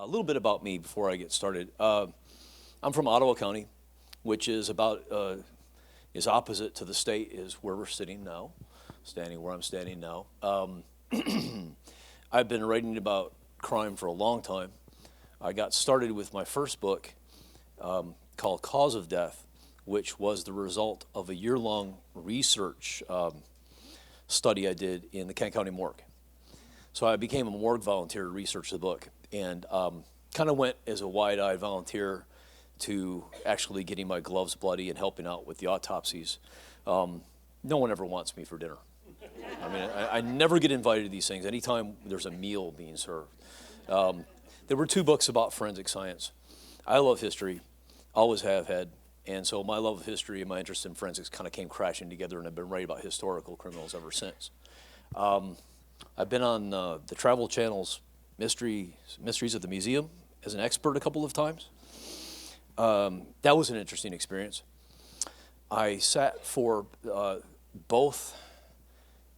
A little bit about me before I get started. I'm from Ottawa County, which is is opposite to the state is where we're sitting now, where I'm standing now. I've been writing about crime for a long time. I got started with my first book called Cause of Death, which was the result of a year-long research study I did in the Kent County morgue. So I became a morgue volunteer to research the book, and kind of went as a wide-eyed volunteer to actually getting my gloves bloody and helping out with the autopsies. No one ever wants me for dinner. I mean, I never get invited to these things anytime there's a meal being served. There were 2 books about forensic science. I love history, always have had, and so my love of history and my interest in forensics kind of came crashing together, and I've been writing about historical criminals ever since. I've been on the Travel Channel's Mysteries of the Museum as an expert a couple of times. That was an interesting experience. I sat for both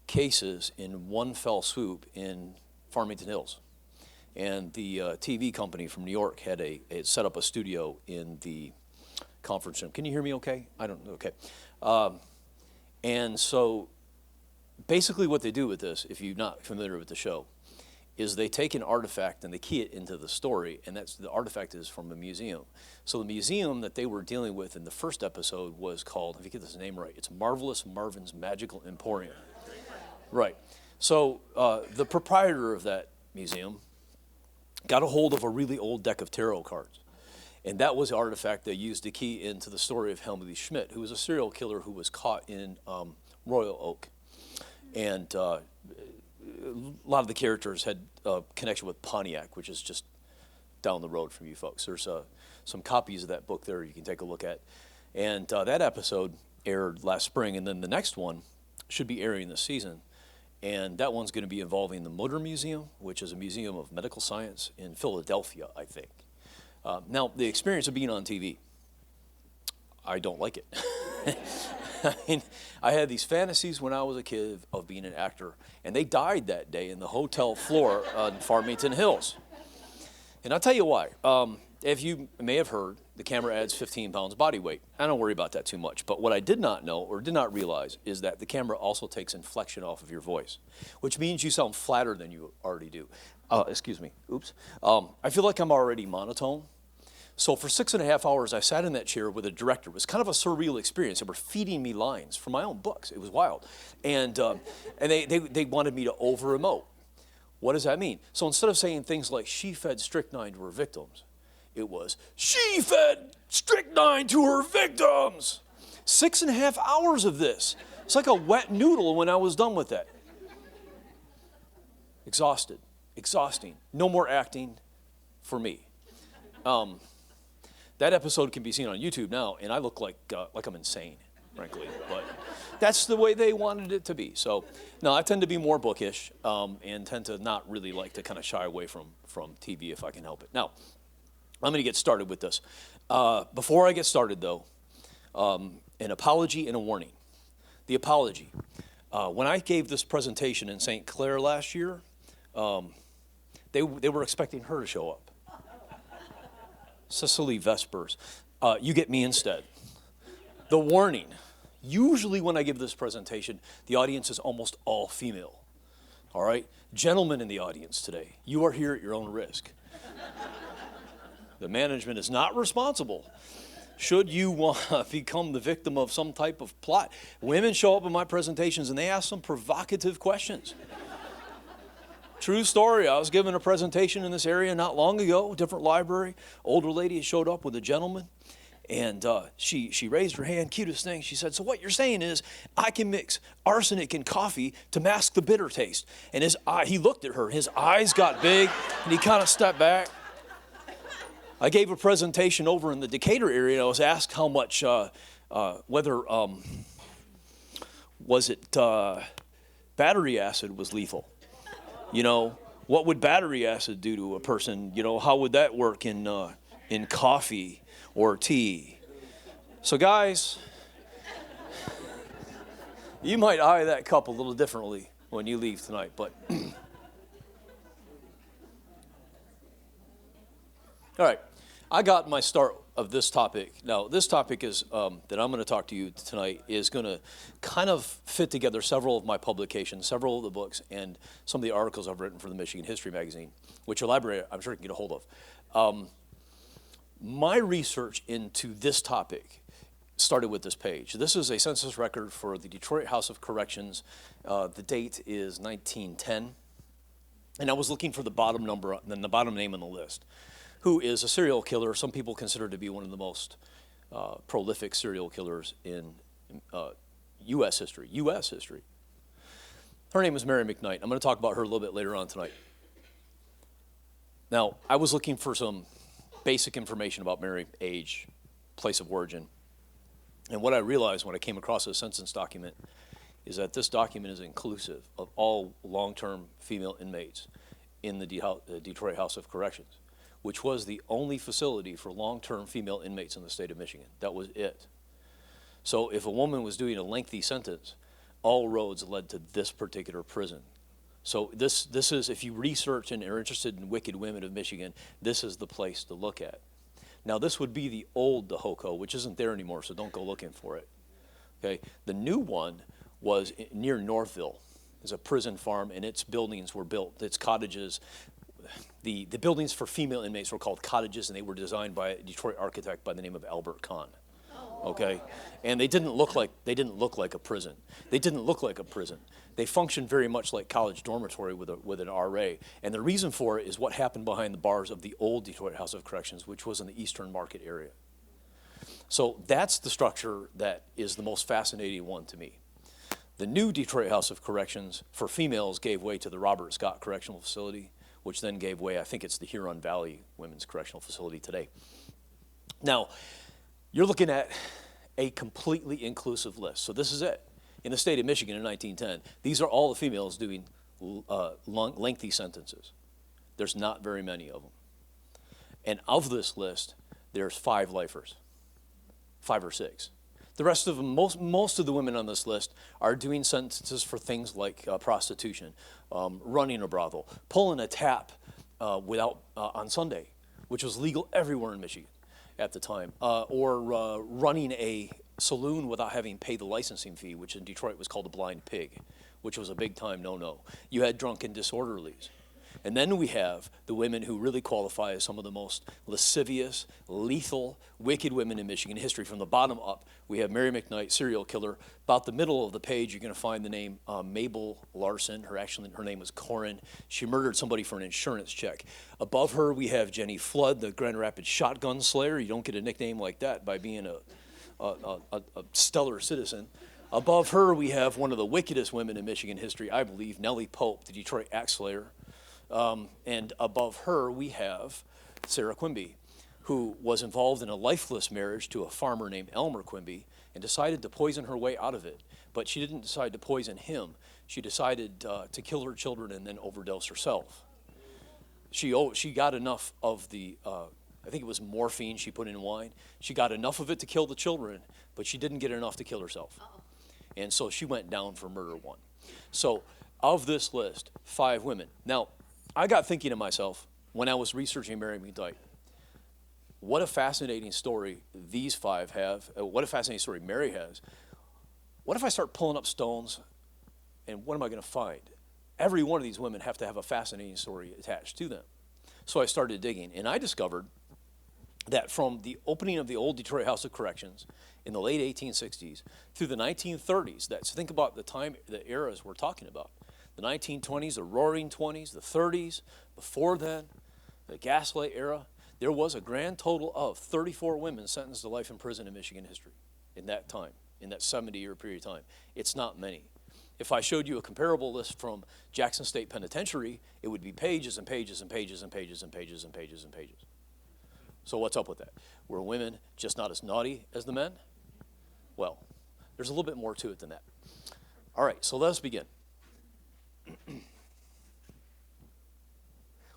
cases in one fell swoop in Farmington Hills. And the TV company from New York had set up a studio in the conference room. Can you hear me okay? I don't know, okay. And so basically what they do with this, if you're not familiar with the show, is they take an artifact and they key it into the story, and the artifact is from a museum. So the museum that they were dealing with in the first episode was called, if you get this name right, it's Marvelous Marvin's Magical Emporium. Right. So the proprietor of that museum got a hold of a really old deck of tarot cards. And that was the artifact they used to key into the story of Helmut Schmidt, who was a serial killer who was caught in Royal Oak. And a lot of the characters had a connection with Pontiac, which is just down the road from you folks. There's some copies of that book there you can take a look at. And that episode aired last spring, and then the next one should be airing this season. And that one's going to be involving the Mutter Museum, which is a museum of medical science in Philadelphia, I think. Now, the experience of being on TV, I don't like it. I mean, I had these fantasies when I was a kid of being an actor, and they died that day in the hotel floor in Farmington Hills. And I'll tell you why. If you may have heard, the camera adds 15 pounds body weight. I don't worry about that too much. But what I did not know or did not realize is that the camera also takes inflection off of your voice, which means you sound flatter than you already do. Excuse me. Oops. I feel like I'm already monotone. So for 6.5 hours, I sat in that chair with a director. It was kind of a surreal experience. They were feeding me lines from my own books. It was wild. And they wanted me to over-emote. What does that mean? So instead of saying things like, she fed strychnine to her victims, it was, she fed strychnine to her victims. 6.5 hours of this. It's like a wet noodle when I was done with that. Exhausted. Exhausting. No more acting for me. That episode can be seen on YouTube now, and I look like I'm insane, frankly. But that's the way they wanted it to be. So, no, I tend to be more bookish and tend to not really like to kind of shy away from TV if I can help it. Now, I'm going to get started with this. Before I get started, though, an apology and a warning. The apology. When I gave this presentation in St. Clair last year, they were expecting her to show up. Cicely Vespers. You get me instead. The warning. Usually when I give this presentation, the audience is almost all female. All right? Gentlemen in the audience today, you are here at your own risk. The management is not responsible. Should you want to become the victim of some type of plot, women show up in my presentations and they ask some provocative questions. True story. I was giving a presentation in this area not long ago, different library. Older lady showed up with a gentleman, and she raised her hand, cutest thing. She said, so what you're saying is I can mix arsenic in coffee to mask the bitter taste. And he looked at her. His eyes got big, and he kind of stepped back. I gave a presentation over in the Decatur area, and I was asked how much, was it battery acid was lethal. You know, what would battery acid do to a person? You know, how would that work in coffee or tea? So guys, you might eye that cup a little differently when you leave tonight, but All right, I got my start of this topic. Now, this topic is that I'm going to talk to you tonight is going to kind of fit together several of my publications, several of the books, and some of the articles I've written for the Michigan History Magazine, which your library, I'm sure, can get a hold of. My research into this topic started with this page. This is a census record for the Detroit House of Corrections. The date is 1910. And I was looking for the bottom number, then the bottom name on the list, who is a serial killer. Some people consider to be one of the most prolific serial killers in U.S. history. Her name is Mary McKnight. I'm going to talk about her a little bit later on tonight. Now, I was looking for some basic information about Mary, age, place of origin. And what I realized when I came across this census document is that this document is inclusive of all long-term female inmates in the Detroit House of Corrections, which was the only facility for long-term female inmates in the state of Michigan. That was it. So if a woman was doing a lengthy sentence, all roads led to this particular prison. So this is, if you research and are interested in wicked women of Michigan, this is the place to look at. Now, this would be the old Dahoko, which isn't there anymore, so don't go looking for it. Okay, the new one was near Northville. There's a prison farm, and its buildings were built. Its cottages, the buildings for female inmates were called cottages, and they were designed by a Detroit architect by the name of Albert Kahn. Okay, and they didn't look like a prison. They didn't look like a prison. They functioned very much like college dormitory with an RA. And the reason for it is what happened behind the bars of the old Detroit House of Corrections, which was in the Eastern Market area. So that's the structure that is the most fascinating one to me. The new Detroit House of Corrections for females gave way to the Robert Scott Correctional Facility, which then gave way, I think it's the Huron Valley Women's Correctional Facility today. Now, you're looking at a completely inclusive list. So this is it. In the state of Michigan in 1910, these are all the females doing lengthy sentences. There's not very many of them. And of this list, there's 5 lifers, 5 or 6. The rest of them, most of the women on this list are doing sentences for things like prostitution, running a brothel, pulling a tap on Sunday, which was legal everywhere in Michigan at the time, or running a saloon without having paid the licensing fee, which in Detroit was called a blind pig, which was a big time no-no. You had drunken disorderlies. And then we have the women who really qualify as some of the most lascivious, lethal, wicked women in Michigan history. From the bottom up, we have Mary McKnight, serial killer. About the middle of the page, you're going to find the name Mabel Larson. Her name was Corin. She murdered somebody for an insurance check. Above her, we have Jenny Flood, the Grand Rapids shotgun slayer. You don't get a nickname like that by being a stellar citizen. Above her, we have one of the wickedest women in Michigan history, I believe, Nellie Pope, the Detroit axe slayer. And above her, we have Sarah Quimby, who was involved in a lifeless marriage to a farmer named Elmer Quimby and decided to poison her way out of it. But she didn't decide to poison him. She decided to kill her children and then overdose herself. She got enough of the, I think it was morphine she put in wine. She got enough of it to kill the children, but she didn't get enough to kill herself. And so she went down for murder 1. So of this list, 5 women. Now, I got thinking to myself when I was researching Mary McKnight, what a fascinating story these 5 have. What a fascinating story Mary has. What if I start pulling up stones, and what am I going to find? Every one of these women have to have a fascinating story attached to them. So I started digging, and I discovered that from the opening of the old Detroit House of Corrections in the late 1860s through the 1930s, think about the eras we're talking about. The 1920s, the Roaring 20s, the 30s, before then, the Gaslight era, there was a grand total of 34 women sentenced to life in prison in Michigan history in that time, in that 70-year period of time. It's not many. If I showed you a comparable list from Jackson State Penitentiary, it would be pages and pages and pages and pages and pages and pages and pages. So what's up with that? Were women just not as naughty as the men? Well, there's a little bit more to it than that. All right, so let us begin.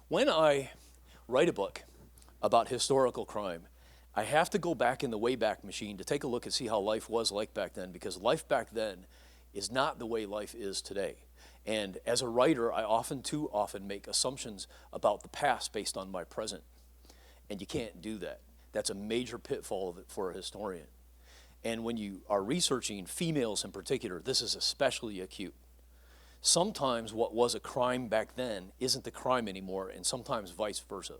When I write a book about historical crime, I have to go back in the Wayback Machine to take a look and see how life was like back then, because life back then is not the way life is today. And as a writer, I too often make assumptions about the past based on my present. And you can't do that. That's a major pitfall for a historian. And when you are researching females in particular, this is especially acute. Sometimes what was a crime back then isn't the crime anymore, and sometimes vice versa.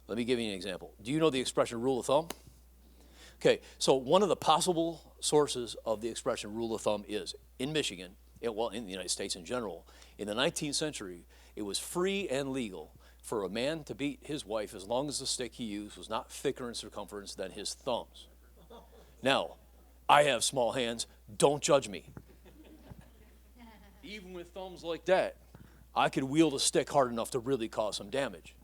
Let me give you an example. Do you know the expression rule of thumb? Okay, so one of the possible sources of the expression rule of thumb is, in Michigan, well, in the United States in general, in the 19th century, it was free and legal for a man to beat his wife as long as the stick he used was not thicker in circumference than his thumbs. Now, I have small hands, don't judge me. Even with thumbs like that, I could wield a stick hard enough to really cause some damage.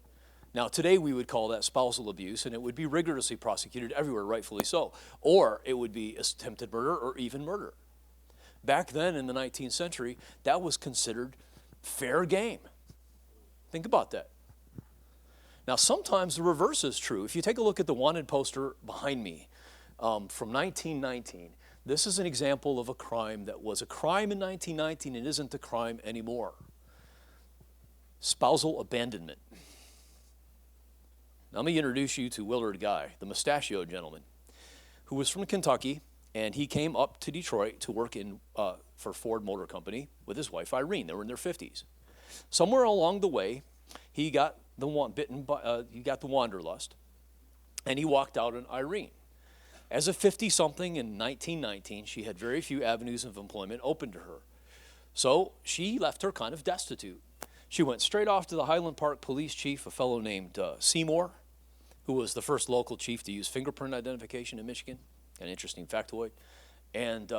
Now, today we would call that spousal abuse, and it would be rigorously prosecuted everywhere, rightfully so. Or it would be attempted murder or even murder. Back then in the 19th century, that was considered fair game. Think about that. Now, sometimes the reverse is true. If you take a look at the wanted poster behind me from 1919, this is an example of a crime that was a crime in 1919 and isn't a crime anymore. Spousal abandonment. Now, let me introduce you to Willard Guy, the mustachioed gentleman, who was from Kentucky, and he came up to Detroit to work for Ford Motor Company with his wife Irene. They were in their 50s. Somewhere along the way, he got the wanderlust, and he walked out on Irene. As a 50-something in 1919, she had very few avenues of employment open to her. So she left her kind of destitute. She went straight off to the Highland Park police chief, a fellow named Seymour, who was the first local chief to use fingerprint identification in Michigan. An interesting factoid. And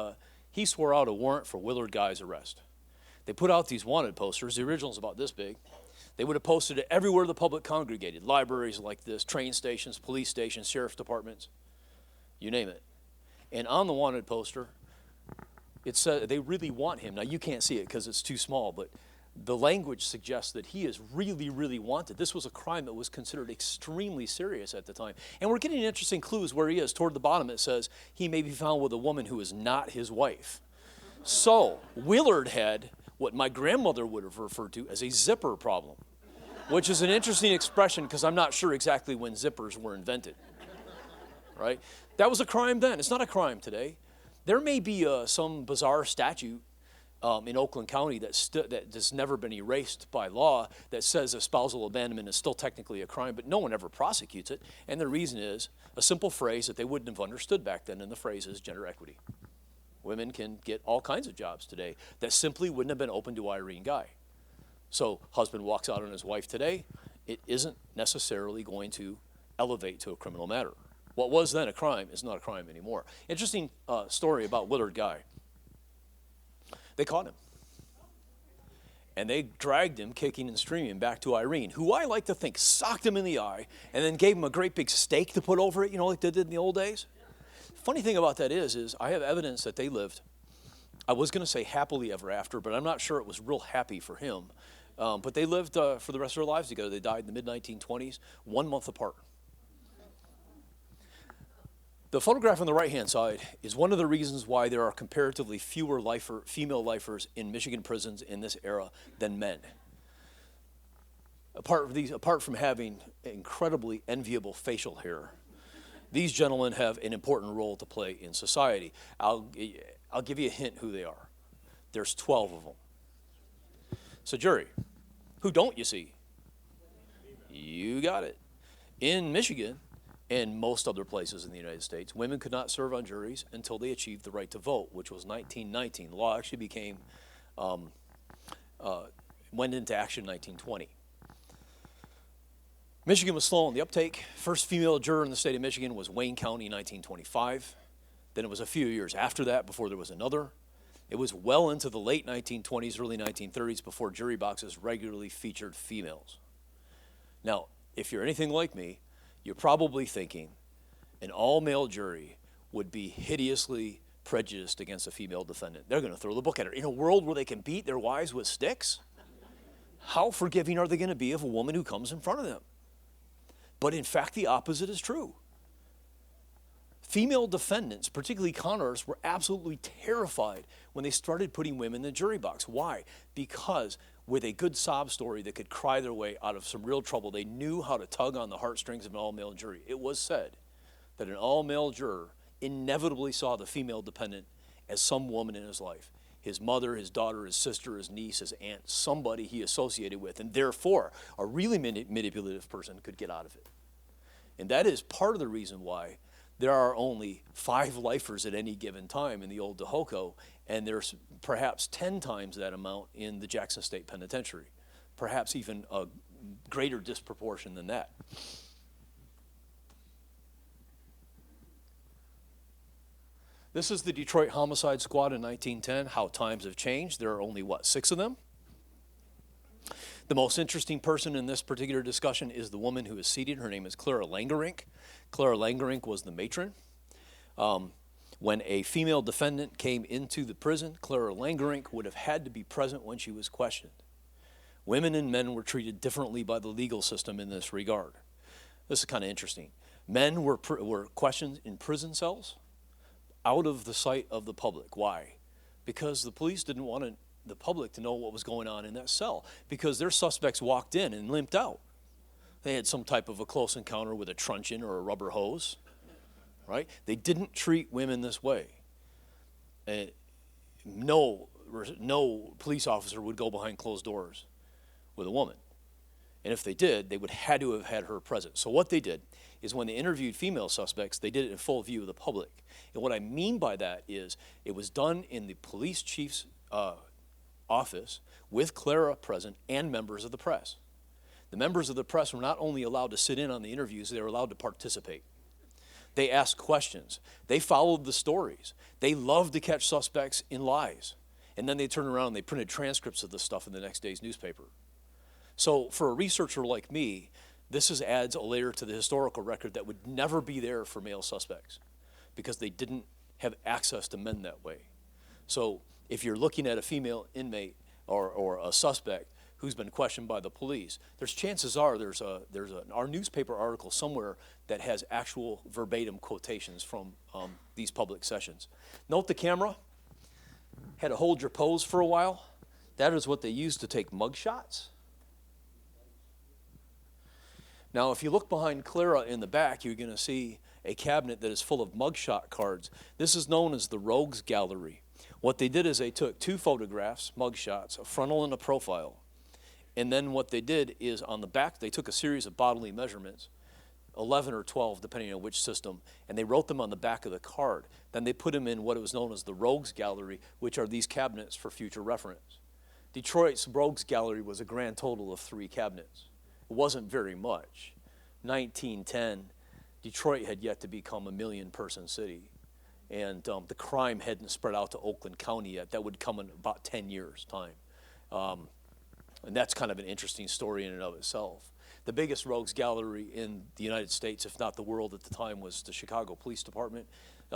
he swore out a warrant for Willard Guy's arrest. They put out these wanted posters. The original's about this big. They would have posted it everywhere the public congregated. Libraries like this, train stations, police stations, sheriff's departments, you name it. And on the wanted poster, it said they really want him. Now, you can't see it because it's too small, but the language suggests that he is really, really wanted. This was a crime that was considered extremely serious at the time. And we're getting interesting clues where he is. Toward the bottom, it says he may be found with a woman who is not his wife. So Willard had what my grandmother would have referred to as a zipper problem, which is an interesting expression because I'm not sure exactly when zippers were invented. Right? That was a crime then. It's not a crime today. There may be some bizarre statute in Oakland County that has never been erased by law that says a spousal abandonment is still technically a crime, but no one ever prosecutes it. And the reason is a simple phrase that they wouldn't have understood back then, and the phrase is gender equity. Women can get all kinds of jobs today that simply wouldn't have been open to Irene Guy. So husband walks out on his wife today, it isn't necessarily going to elevate to a criminal matter. What was then a crime is not a crime anymore. Interesting story about Willard Guy. They caught him. And they dragged him kicking and screaming back to Irene, who I like to think socked him in the eye and then gave him a great big steak to put over it, like they did in the old days. Funny thing about that is I have evidence that they lived, I was going to say happily ever after, but I'm not sure it was real happy for him. But they lived for the rest of their lives together. They died in the mid-1920s, 1 month apart. The photograph on the right-hand side is one of the reasons why there are comparatively fewer female lifers in Michigan prisons in this era than men. Apart from having incredibly enviable facial hair, these gentlemen have an important role to play in society. I'll give you a hint who they are. There's 12 of them. So jury, who don't you see? You got it. In Michigan, and most other places in the United States, women could not serve on juries until they achieved the right to vote, which was 1919. The law actually went into action in 1920. Michigan was slow on the uptake. First female juror in the state of Michigan was Wayne County in 1925. Then it was a few years after that before there was another. It was well into the late 1920s, early 1930s before jury boxes regularly featured females. Now, if you're anything like me, you're probably thinking an all-male jury would be hideously prejudiced against a female defendant. They're going to throw the book at her. In a world where they can beat their wives with sticks, how forgiving are they going to be of a woman who comes in front of them? But in fact, the opposite is true. Female defendants, particularly con artists, were absolutely terrified when they started putting women in the jury box. Why? Because with a good sob story that could cry their way out of some real trouble. They knew how to tug on the heartstrings of an all-male jury. It was said that an all-male juror inevitably saw the female dependent as some woman in his life. His mother, his daughter, his sister, his niece, his aunt, somebody he associated with. And therefore, a really manipulative person could get out of it. And that is part of the reason why there are only 5 lifers at any given time in the old Dehoko, and there's perhaps 10 times that amount in the Jackson State Penitentiary, perhaps even a greater disproportion than that. This is the Detroit Homicide Squad in 1910, how times have changed. There are only, 6 of them? The most interesting person in this particular discussion is the woman who is seated. Her name is Clara Langerink. Clara Langerink was the matron. When a female defendant came into the prison, Clara Langerink would have had to be present when she was questioned. Women and men were treated differently by the legal system in this regard. This is kind of interesting. Men were questioned in prison cells, out of the sight of the public. Why? Because the police didn't want the public to know what was going on in that cell, because their suspects walked in and limped out. They had some type of a close encounter with a truncheon or a rubber hose, right? They didn't treat women this way. No police officer would go behind closed doors with a woman. And if they did, they would had to have had her present. So what they did is when they interviewed female suspects, they did it in full view of the public. And what I mean by that is it was done in the police chief's office with Clara present and members of the press. The members of the press were not only allowed to sit in on the interviews, they were allowed to participate. They asked questions. They followed the stories. They loved to catch suspects in lies. And then they turned around and they printed transcripts of the stuff in the next day's newspaper. So for a researcher like me, this adds a layer to the historical record that would never be there for male suspects because they didn't have access to men that way. So if you're looking at a female inmate or a suspect who's been questioned by the police, there's chances are there's our newspaper article somewhere that has actual verbatim quotations from these public sessions. Note the camera had to hold your pose for a while. That is what they used to take mug shots. Now, if you look behind Clara in the back, you're going to see a cabinet that is full of mugshot cards. This is known as the Rogues Gallery. What they did is they took 2 photographs, mugshots, a frontal and a profile. And then what they did is on the back, they took a series of bodily measurements, 11 or 12, depending on which system, and they wrote them on the back of the card. Then they put them in what was known as the Rogues Gallery, which are these cabinets for future reference. Detroit's Rogues Gallery was a grand total of 3 cabinets. It wasn't very much. 1910, Detroit had yet to become a 1 million-person city, and the crime hadn't spread out to Oakland County yet. That would come in about 10 years' time. And that's kind of an interesting story in and of itself. The biggest Rogues Gallery in the United States, if not the world at the time, was the Chicago Police Department,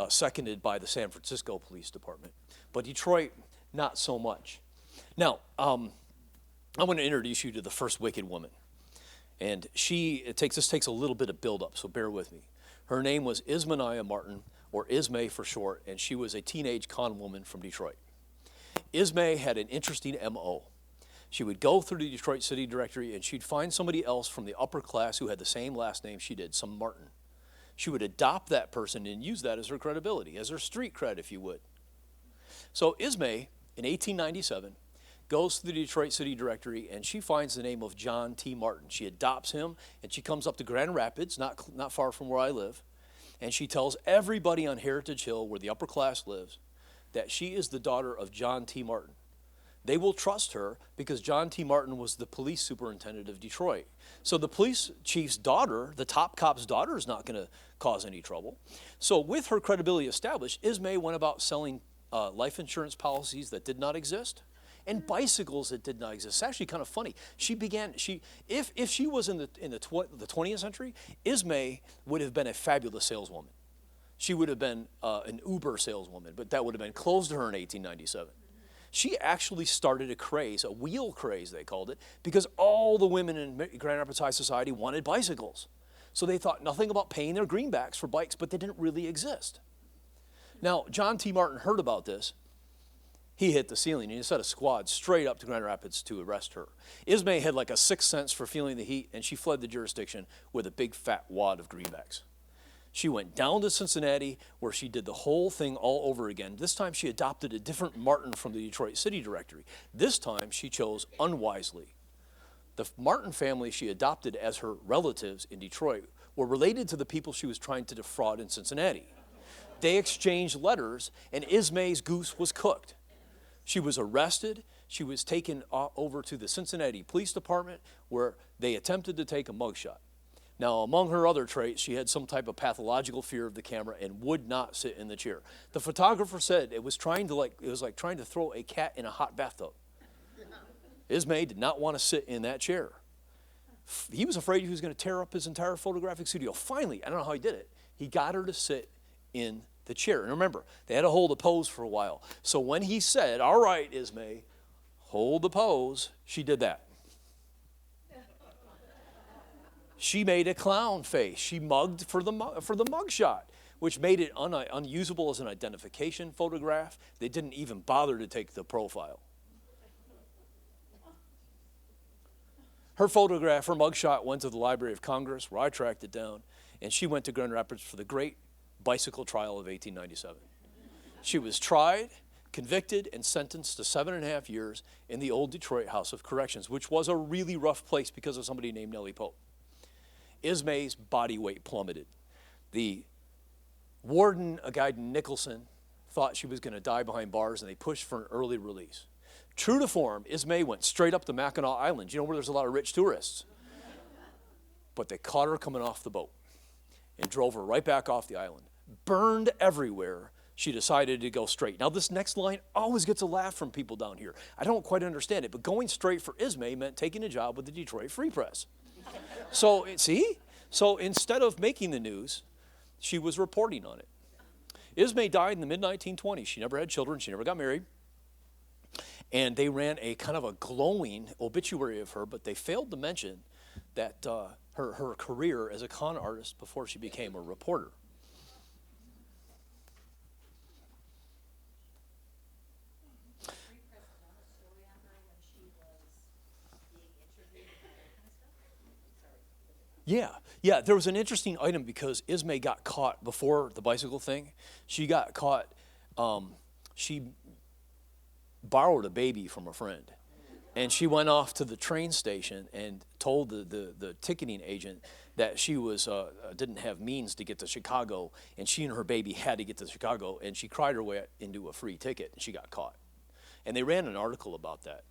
seconded by the San Francisco Police Department. But Detroit, not so much. Now, I'm going to introduce you to the first wicked woman. And this takes a little bit of build-up, so bear with me. Her name was Ismay Martin, or Ismay for short, and she was a teenage con woman from Detroit. Ismay had an interesting M.O. She would go through the Detroit City Directory and she'd find somebody else from the upper class who had the same last name she did, some Martin. She would adopt that person and use that as her credibility, as her street cred, if you would. So Ismay, in 1897, goes to the Detroit City Directory and she finds the name of John T. Martin. She adopts him and she comes up to Grand Rapids, not far from where I live, and she tells everybody on Heritage Hill, where the upper class lives, that she is the daughter of John T. Martin. They will trust her because John T. Martin was the police superintendent of Detroit. So the police chief's daughter, the top cop's daughter, is not going to cause any trouble. So with her credibility established, Ismay went about selling life insurance policies that did not exist and bicycles that did not exist. It's actually kind of funny. If she was in the 20th century, Ismay would have been a fabulous saleswoman. She would have been an Uber saleswoman, but that would have been closed to her in 1897. She actually started a craze, a wheel craze they called it, because all the women in Grand Rapids High Society wanted bicycles. So they thought nothing about paying their greenbacks for bikes, but they didn't really exist. Now, John T. Martin heard about this, He hit the ceiling, and he sent a squad straight up to Grand Rapids to arrest her. Ismay had like a sixth sense for feeling the heat, and she fled the jurisdiction with a big fat wad of greenbacks. She went down to Cincinnati, where she did the whole thing all over again. This time she adopted a different Martin from the Detroit City Directory. This time she chose unwisely. The Martin family she adopted as her relatives in Detroit were related to the people she was trying to defraud in Cincinnati. They exchanged letters, and Ismay's goose was cooked. She was arrested. She was taken over to the Cincinnati Police Department, where they attempted to take a mugshot. Now, among her other traits, she had some type of pathological fear of the camera and would not sit in the chair. The photographer said it was like trying to throw a cat in a hot bathtub. Ismay did not want to sit in that chair. He was afraid he was going to tear up his entire photographic studio. Finally, I don't know how he did it, he got her to sit in the chair. And remember, they had to hold a pose for a while. So when he said, "All right, Ismay, hold the pose," she did that. She made a clown face. She mugged for the mug shot, which made it unusable as an identification photograph. They didn't even bother to take the profile. Her photograph, her mugshot, went to the Library of Congress, where I tracked it down, and she went to Grand Rapids for the Great Bicycle Trial of 1897. She was tried, convicted, and sentenced to 7.5 years in the old Detroit House of Corrections, which was a really rough place because of somebody named Nellie Pope. Ismay's body weight plummeted. The warden, a guy named Nicholson, thought she was going to die behind bars, and they pushed for an early release. True to form, Ismay went straight up to Mackinac Island, you know, where there's a lot of rich tourists. But they caught her coming off the boat and drove her right back off the island. Burned everywhere, she decided to go straight. Now, this next line always gets a laugh from people down here. I don't quite understand it, but going straight for Ismay meant taking a job with the Detroit Free Press. So, see? So instead of making the news, she was reporting on it. Ismay died in the mid-1920s. She never had children. She never got married. And they ran a kind of a glowing obituary of her, but they failed to mention that her career as a con artist before she became a reporter. Yeah, there was an interesting item because Ismay got caught before the bicycle thing. She got caught, she borrowed a baby from a friend. And she went off to the train station and told the ticketing agent that she was didn't have means to get to Chicago, and she and her baby had to get to Chicago, and she cried her way into a free ticket, and she got caught. And they ran an article about that.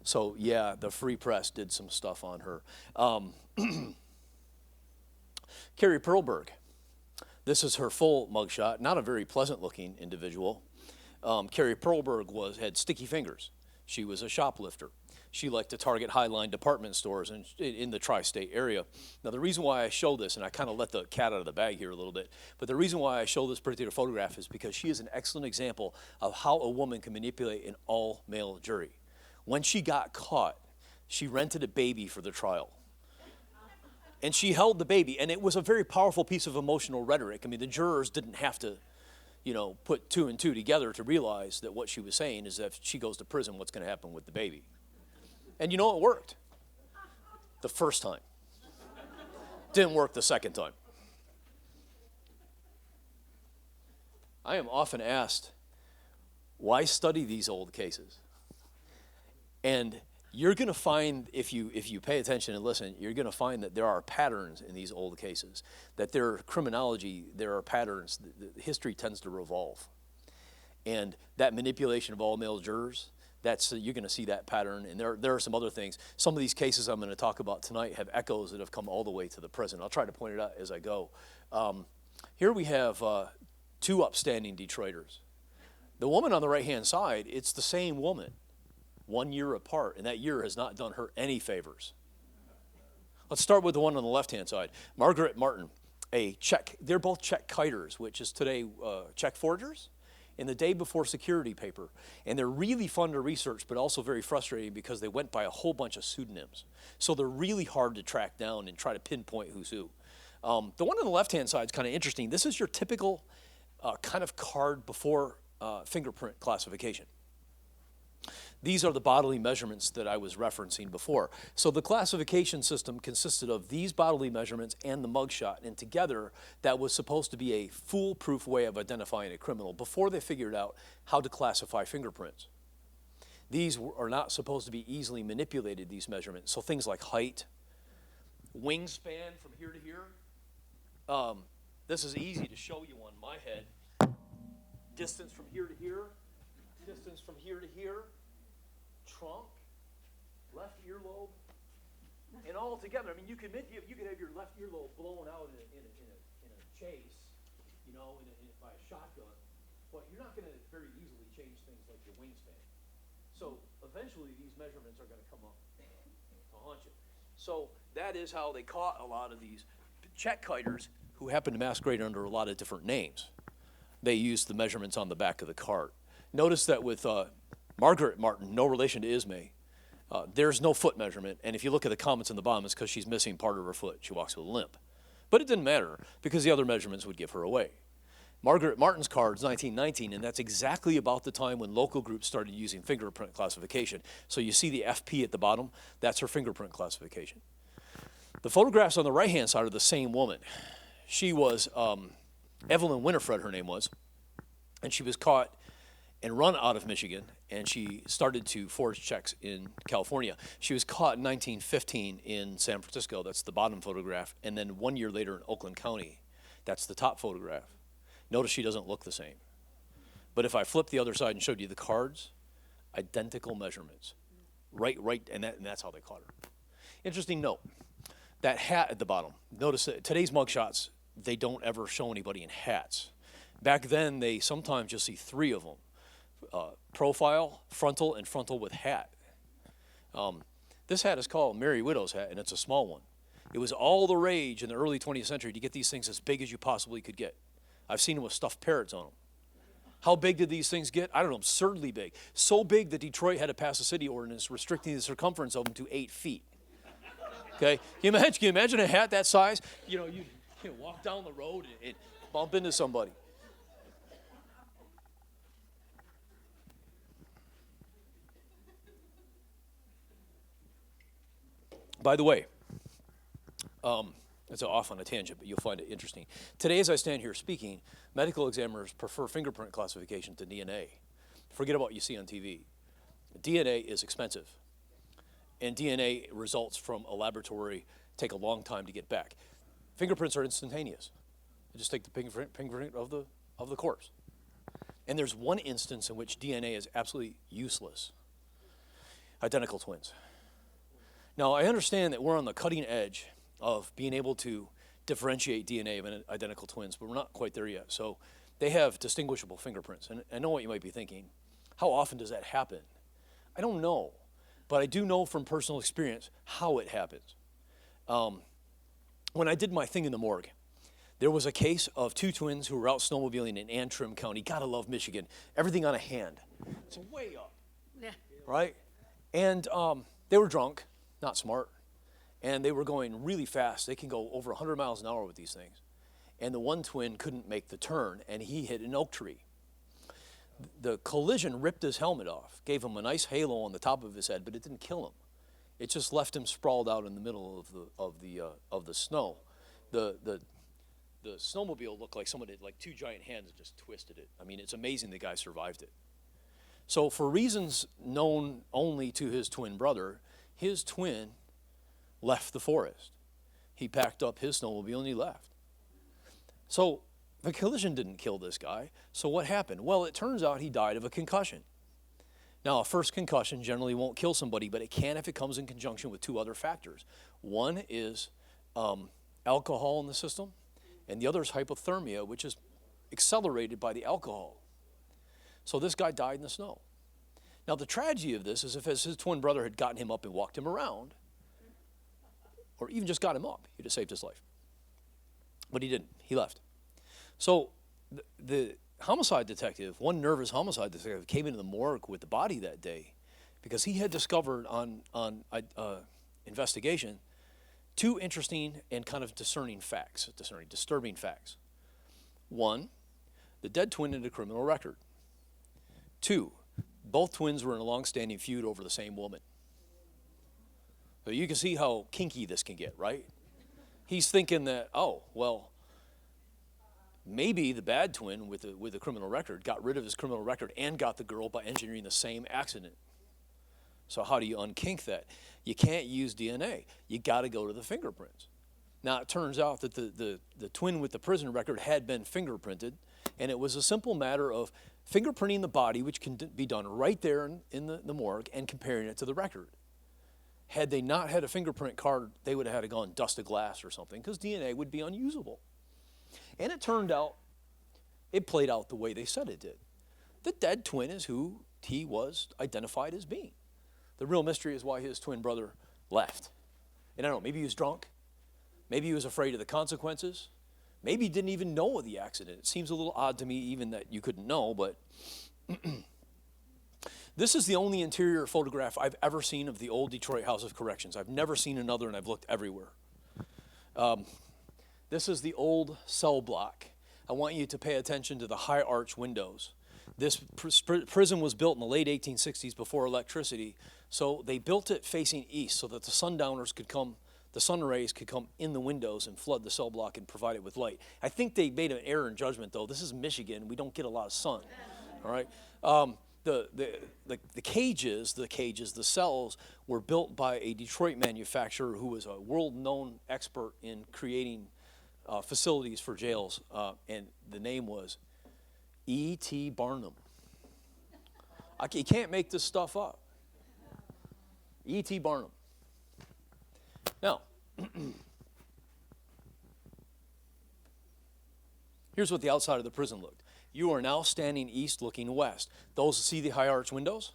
So, yeah, the Free Press did some stuff on her. Carrie Perlberg. This is her full mugshot. Not a very pleasant-looking individual. Carrie Perlberg had sticky fingers. She was a shoplifter. She liked to target high-line department stores in the tri-state area. Now, the reason why I show this, and I kind of let the cat out of the bag here a little bit, but the reason why I show this particular photograph is because she is an excellent example of how a woman can manipulate an all-male jury. When she got caught, she rented a baby for the trial. And she held the baby, and it was a very powerful piece of emotional rhetoric. I mean, the jurors didn't have to, put two and two together to realize that what she was saying is that if she goes to prison, what's going to happen with the baby? And it worked the first time. Didn't work the second time. I am often asked, why study these old cases? And you're going to find, if you pay attention and listen, you're going to find that there are patterns in these old cases, that there are patterns, the history tends to revolve. And that manipulation of all male jurors, you're going to see that pattern. And there are some other things. Some of these cases I'm going to talk about tonight have echoes that have come all the way to the present. I'll try to point it out as I go. Here we have two upstanding Detroiters. The woman on the right-hand side, it's the same woman, 1 year apart, and that year has not done her any favors. Let's start with the one on the left-hand side. Margaret Martin, they're both Czech kiters, which is today Czech forgers, in the day before security paper. And they're really fun to research, but also very frustrating because they went by a whole bunch of pseudonyms. So they're really hard to track down and try to pinpoint who's who. The one on the left-hand side is kind of interesting. This is your typical kind of card before fingerprint classification. These are the bodily measurements that I was referencing before. So the classification system consisted of these bodily measurements and the mugshot, and together that was supposed to be a foolproof way of identifying a criminal before they figured out how to classify fingerprints. These are not supposed to be easily manipulated, these measurements. So things like height, wingspan from here to here. This is easy to show you on my head. Distance from here to here, distance from here to here, trunk, left earlobe, and all together. I mean, you could have your left earlobe blown out in a chase, by a shotgun, but you're not going to very easily change things like your wingspan. So eventually these measurements are going to come up to haunt you. So that is how they caught a lot of these check-kiters who happen to masquerade under a lot of different names. They used the measurements on the back of the cart. Notice that with Margaret Martin, no relation to Ismay, there's no foot measurement, and if you look at the comments in the bottom, it's because she's missing part of her foot. She walks with a limp. But it didn't matter, because the other measurements would give her away. Margaret Martin's card is 1919, and that's exactly about the time when local groups started using fingerprint classification. So you see the FP at the bottom, that's her fingerprint classification. The photographs on the right-hand side are the same woman. She was Evelyn Winifred, her name was, and she was caught and run out of Michigan, and she started to forge checks in California. She was caught in 1915 in San Francisco, that's the bottom photograph, and then 1 year later in Oakland County, that's the top photograph. Notice she doesn't look the same. But if I flipped the other side and showed you the cards, identical measurements. Right, and that's how they caught her. Interesting note, that hat at the bottom, notice that today's mugshots, they don't ever show anybody in hats. Back then, they sometimes just see 3 of them. Profile, frontal, and frontal with hat. This hat is called Merry Widow's hat, and it's a small one. It was all the rage in the early 20th century to get these things as big as you possibly could get. I've seen them with stuffed parrots on them. How big did these things get? I don't know, absurdly big. So big that Detroit had to pass a city ordinance restricting the circumference of them to 8 feet. Okay, can you imagine a hat that size? You walk down the road and bump into somebody. By the way, it's off on a tangent, but you'll find it interesting. Today, as I stand here speaking, medical examiners prefer fingerprint classification to DNA. Forget about what you see on TV. DNA is expensive, and DNA results from a laboratory take a long time to get back. Fingerprints are instantaneous. You just take the fingerprint of the corpse. And there's one instance in which DNA is absolutely useless. Identical twins. Now, I understand that we're on the cutting edge of being able to differentiate DNA of identical twins, but we're not quite there yet. So they have distinguishable fingerprints. And I know what you might be thinking. How often does that happen? I don't know, but I do know from personal experience how it happens. When I did my thing in the morgue, there was a case of 2 twins who were out snowmobiling in Antrim County. Gotta love Michigan. Everything on a hand. It's way up, yeah. Right? And they were drunk. Not smart, and they were going really fast. They can go over 100 miles an hour with these things. And the one twin couldn't make the turn, and he hit an oak tree. The collision ripped his helmet off, gave him a nice halo on the top of his head, but it didn't kill him. It just left him sprawled out in the middle of the snow. The snowmobile looked like someone had 2 giant hands and just twisted it. I mean, it's amazing the guy survived it. So for reasons known only to his twin brother, his twin left the forest. He packed up his snowmobile and he left. So the collision didn't kill this guy. So what happened? Well, it turns out he died of a concussion. Now, a first concussion generally won't kill somebody, but it can if it comes in conjunction with 2 other factors. One is alcohol in the system, and the other is hypothermia, which is accelerated by the alcohol. So this guy died in the snow. Now, the tragedy of this is if his twin brother had gotten him up and walked him around, or even just got him up, he'd have saved his life. But he didn't. He left. So the homicide detective, one nervous homicide detective, came into the morgue with the body that day because he had discovered on investigation 2 interesting and kind of disturbing facts. One, the dead twin had a criminal record. 2, both twins were in a long-standing feud over the same woman. So you can see how kinky this can get, right? He's thinking that, oh, well, maybe the bad twin with a criminal record got rid of his criminal record and got the girl by engineering the same accident. So how do you unkink that? You can't use DNA. You got to go to the fingerprints. Now, it turns out that the twin with the prison record had been fingerprinted, and it was a simple matter of fingerprinting the body, which can be done right there in the morgue, and comparing it to the record. Had they not had a fingerprint card, they would have had to go and dust a glass or something, because DNA would be unusable. And it turned out, it played out the way they said it did. The dead twin is who he was identified as being. The real mystery is why his twin brother left. And I don't know, maybe he was drunk. Maybe he was afraid of the consequences. Maybe he didn't even know of the accident. It seems a little odd to me even that you couldn't know, but this is the only interior photograph I've ever seen of the old Detroit House of Corrections. I've never seen another, and I've looked everywhere. This is the old cell block. I want you to pay attention to the high arch windows. This prison was built in the late 1860s before electricity, so they built it facing east so that the sundowners could come, the sun rays could come in the windows and flood the cell block and provide it with light. I think they made an error in judgment, though. This is Michigan. We don't get a lot of sun, all right? The cages, the cells, were built by a Detroit manufacturer who was a world-known expert in creating facilities for jails, and the name was E.T. Barnum. You can't make this stuff up. E.T. Barnum. Now, here's what the outside of the prison looked. You are now standing east looking west. Those see the high arch windows?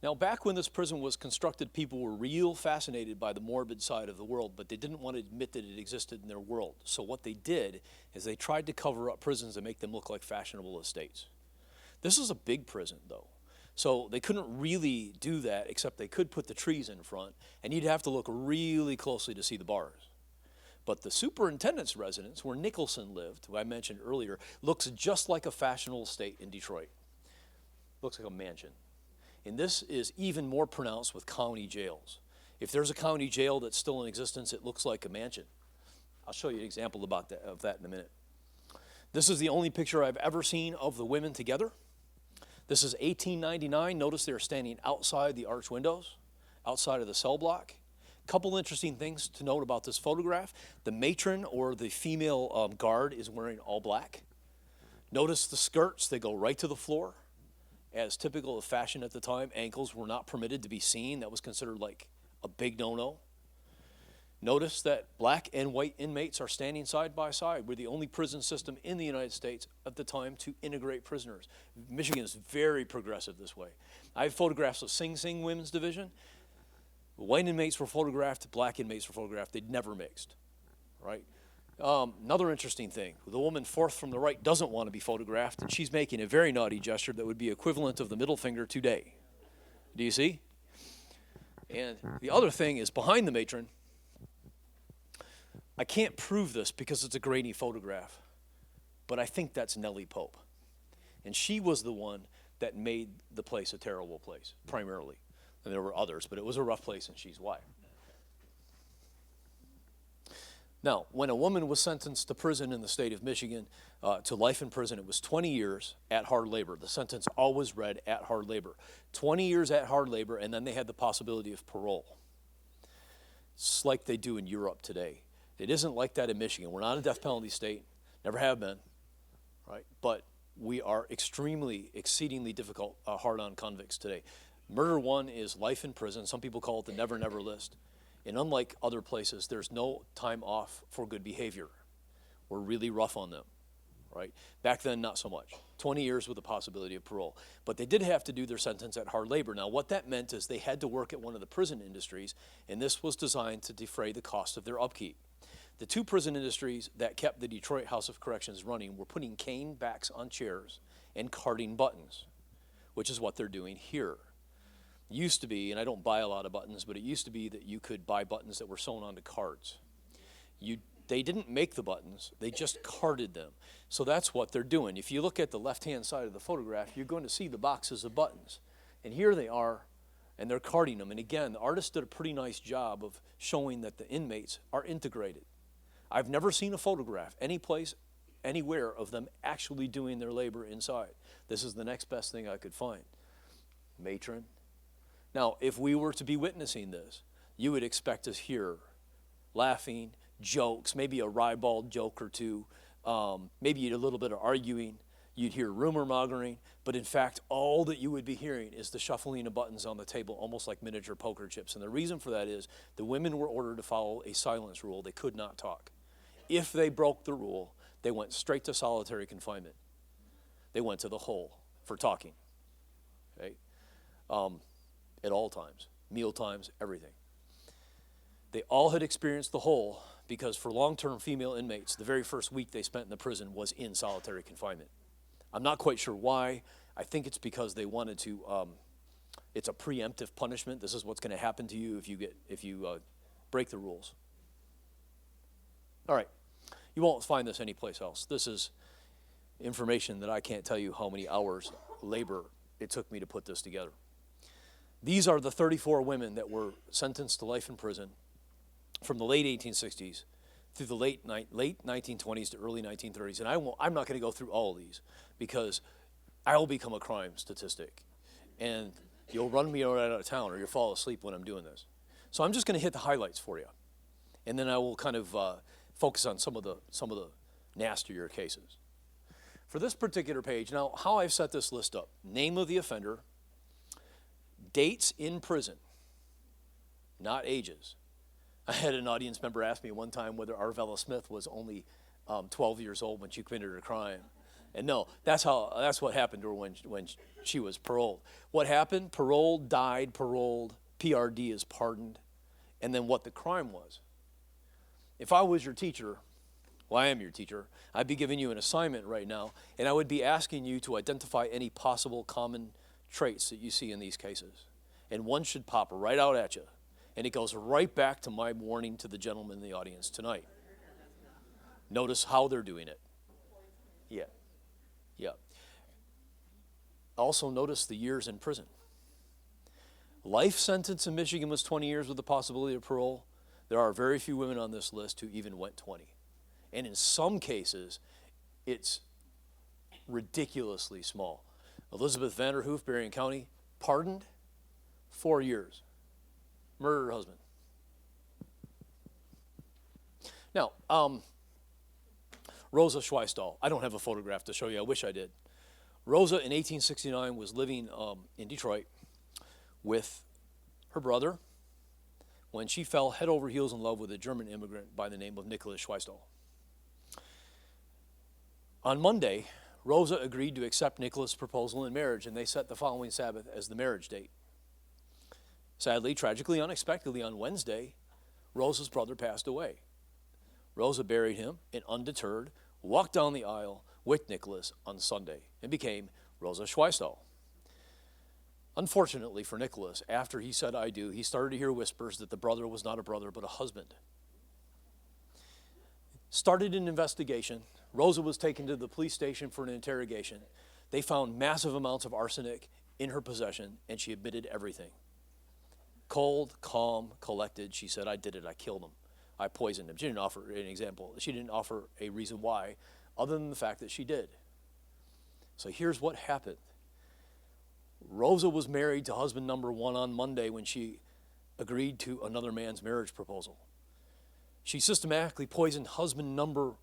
Now, back when this prison was constructed, people were real fascinated by the morbid side of the world, but they didn't want to admit that it existed in their world. So what they did is they tried to cover up prisons and make them look like fashionable estates. This is a big prison, though. So they couldn't really do that, except they could put the trees in front, and you'd have to look really closely to see the bars. But the superintendent's residence, where Nicholson lived, who I mentioned earlier, looks just like a fashionable estate in Detroit. Looks like a mansion. And this is even more pronounced with county jails. If there's a county jail that's still in existence, it looks like a mansion. I'll show you an example of that in a minute. This is the only picture I've ever seen of the women together. This is 1899. Notice they're standing outside the arch windows, outside of the cell block. Couple interesting things to note about this photograph. The matron, or the female guard, is wearing all black. Notice the skirts, they go right to the floor. As typical of fashion at the time, ankles were not permitted to be seen. That was considered like a big no-no. Notice that black and white inmates are standing side by side. We're the only prison system in the United States at the time to integrate prisoners. Michigan is very progressive this way. I have photographs of Sing Sing Women's Division. White inmates were photographed, black inmates were photographed. They'd never mixed, right? Another interesting thing, the woman fourth from the right doesn't want to be photographed, and she's making a very naughty gesture that would be equivalent of the middle finger today. Do you see? And the other thing is behind the matron. I can't prove this because it's a grainy photograph, but I think that's Nellie Pope. And she was the one that made the place a terrible place, primarily. And there were others, but it was a rough place, and she's why. Now, when a woman was sentenced to prison in the state of Michigan, to life in prison, it was 20 years at hard labor. The sentence always read at hard labor. 20 years at hard labor, and then they had the possibility of parole. It's like they do in Europe today. It isn't like that in Michigan. We're not a death penalty state, never have been, right? But we are exceedingly difficult, hard on convicts today. Murder one is life in prison. Some people call it the never, never list. And unlike other places, there's no time off for good behavior. We're really rough on them, right? Back then, not so much. 20 years with the possibility of parole. But they did have to do their sentence at hard labor. Now, what that meant is they had to work at one of the prison industries, and this was designed to defray the cost of their upkeep. The two prison industries that kept the Detroit House of Corrections running were putting cane backs on chairs and carding buttons, which is what they're doing here. Used to be, and I don't buy a lot of buttons, but it used to be that you could buy buttons that were sewn onto cards. You They didn't make the buttons, they just carded them. So that's what they're doing. If you look at the left-hand side of the photograph, you're going to see the boxes of buttons. And here they are, and they're carding them. And again, the artist did a pretty nice job of showing that the inmates are integrated. I've never seen a photograph any place, anywhere of them actually doing their labor inside. This is the next best thing I could find. Matron. Now, if we were to be witnessing this, you would expect to hear laughing, jokes, maybe a ribald joke or two, maybe a little bit of arguing. You'd hear rumor mongering, but in fact, all that you would be hearing is the shuffling of buttons on the table, almost like miniature poker chips. And the reason for that is the women were ordered to follow a silence rule. They could not talk. If they broke the rule, they went straight to solitary confinement. They went to the hole for talking, okay? At all times, meal times, everything. They all had experienced the hole because for long-term female inmates, the very first week they spent in the prison was in solitary confinement. I'm not quite sure why. I think it's because they wanted to, it's a preemptive punishment. This is what's going to happen to you if you break the rules. All right, you won't find this anyplace else. This is information that I can't tell you how many hours labor it took me to put this together. These are the 34 women that were sentenced to life in prison from the late 1860s through the late 1920s to early 1930s. And I'm not going to go through all of these because I'll become a crime statistic. And you'll run me right out of town or you'll fall asleep when I'm doing this. So I'm just going to hit the highlights for you. And then I will kind of focus on some of the nastier cases. For this particular page, now how I've set this list up: name of the offender, dates in prison, not ages. I had an audience member ask me one time whether Arvella Smith was only 12 years old when she committed a crime. And no, that's what happened to her when she was paroled. What happened? Paroled, died, paroled, PRD is pardoned, and then what the crime was. If I was your teacher, well, I am your teacher, I'd be giving you an assignment right now, and I would be asking you to identify any possible common traits that you see in these cases. And one should pop right out at you. And it goes right back to my warning to the gentleman in the audience tonight. Notice how they're doing it. Yeah. Also notice the years in prison. Life sentence in Michigan was 20 years with the possibility of parole. There are very few women on this list who even went 20. And in some cases, it's ridiculously small. Elizabeth Vanderhoof, Berrien County, pardoned, 4 years. Murdered her husband. Now, Rosa Schweistall. I don't have a photograph to show you. I wish I did. Rosa in 1869 was living in Detroit with her brother when she fell head over heels in love with a German immigrant by the name of Nicholas Schweistall. On Monday, Rosa agreed to accept Nicholas' proposal in marriage, and they set the following Sabbath as the marriage date. Sadly, tragically, unexpectedly, on Wednesday, Rosa's brother passed away. Rosa buried him and, undeterred, walked down the aisle with Nicholas on Sunday and became Rosa Schweistall. Unfortunately for Nicholas, after he said "I do," he started to hear whispers that the brother was not a brother but a husband. Started an investigation. Rosa was taken to the police station for an interrogation. They found massive amounts of arsenic in her possession, and she admitted everything. Cold, calm, collected, she said, "I did it, I killed him. I poisoned him." She didn't offer an example. She didn't offer a reason why, other than the fact that she did. So here's what happened. Rosa was married to husband number one on Monday when she agreed to another man's marriage proposal. She systematically poisoned husband number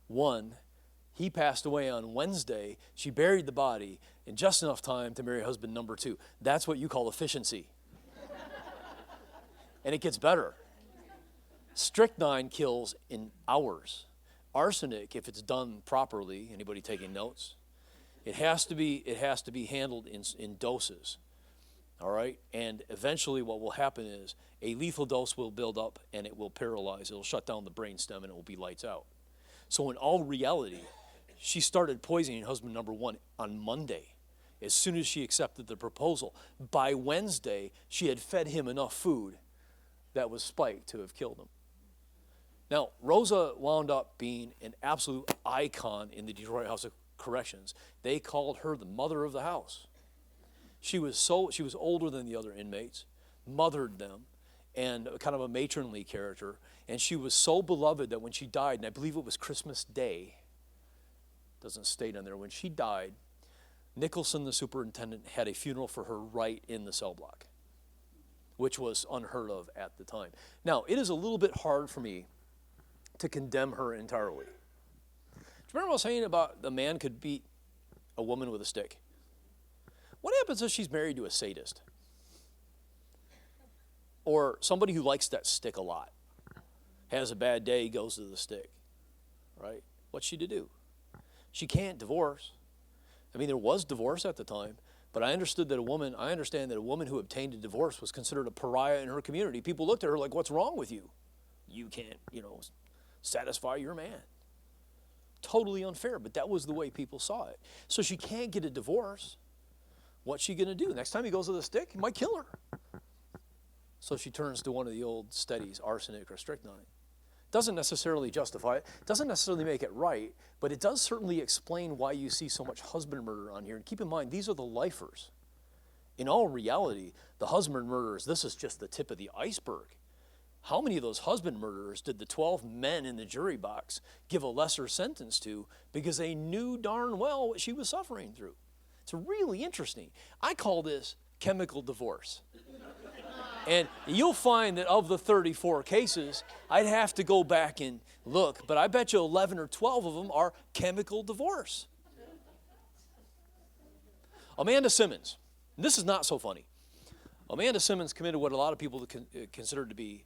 one. He passed away on Wednesday. She buried the body in just enough time to marry husband number two. That's what you call efficiency. And it gets better. Strychnine kills in hours. Arsenic, if it's done properly, anybody taking notes? It has to be handled in doses. All right? And eventually what will happen is a lethal dose will build up and it will paralyze. It'll shut down the brainstem and it will be lights out. So in all reality, she started poisoning husband number one on Monday. As soon as she accepted the proposal, by Wednesday, she had fed him enough food that was spiked to have killed him. Now, Rosa wound up being an absolute icon in the Detroit House of Corrections. They called her the mother of the house. She was older than the other inmates, mothered them, and kind of a matronly character. And she was so beloved that when she died, and I believe it was Christmas Day, doesn't state on there, when she died, Nicholson, the superintendent, had a funeral for her right in the cell block, which was unheard of at the time. Now, it is a little bit hard for me to condemn her entirely. Do you remember what I was saying about a man could beat a woman with a stick? What happens if she's married to a sadist? Or somebody who likes that stick a lot, has a bad day, goes to the stick, right? What's she to do? She can't divorce. I mean, there was divorce at the time, but I understand that a woman who obtained a divorce was considered a pariah in her community. People looked at her like, what's wrong with you? You can't, satisfy your man. Totally unfair, but that was the way people saw it. So she can't get a divorce. What's she going to do? Next time he goes with a stick, he might kill her. So she turns to one of the old steadies, arsenic or strychnine. Doesn't necessarily justify it, doesn't necessarily make it right, but it does certainly explain why you see so much husband murder on here. And keep in mind, these are the lifers. In all reality, the husband murderers, this is just the tip of the iceberg. How many of those husband murderers did the 12 men in the jury box give a lesser sentence to because they knew darn well what she was suffering through? It's really interesting. I call this chemical divorce. And you'll find that of the 34 cases, I'd have to go back and look, but I bet you 11 or 12 of them are chemical divorce. Amanda Simmons. This is not so funny. Amanda Simmons committed what a lot of people consider to be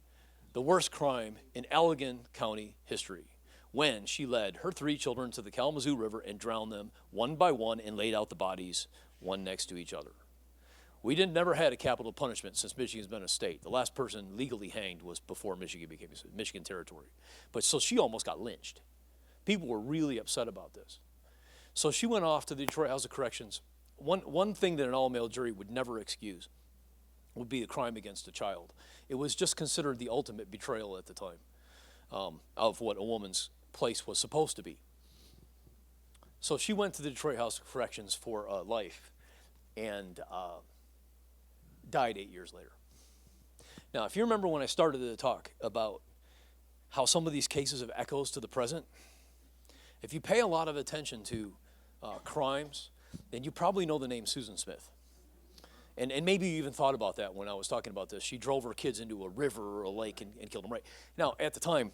the worst crime in Allegan County history when she led her 3 children to the Kalamazoo River and drowned them one by one and laid out the bodies one next to each other. We never had a capital punishment since Michigan's been a state. The last person legally hanged was before Michigan became Michigan territory. But so she almost got lynched. People were really upset about this. So she went off to the Detroit House of Corrections. One thing that an all-male jury would never excuse would be a crime against a child. It was just considered the ultimate betrayal at the time of what a woman's place was supposed to be. So she went to the Detroit House of Corrections for life and died 8 years later. Now, if you remember when I started the talk about how some of these cases have echoes to the present, if you pay a lot of attention to crimes, then you probably know the name Susan Smith. And maybe you even thought about that when I was talking about this. She drove her kids into a river or a lake and killed them, right? Now, at the time,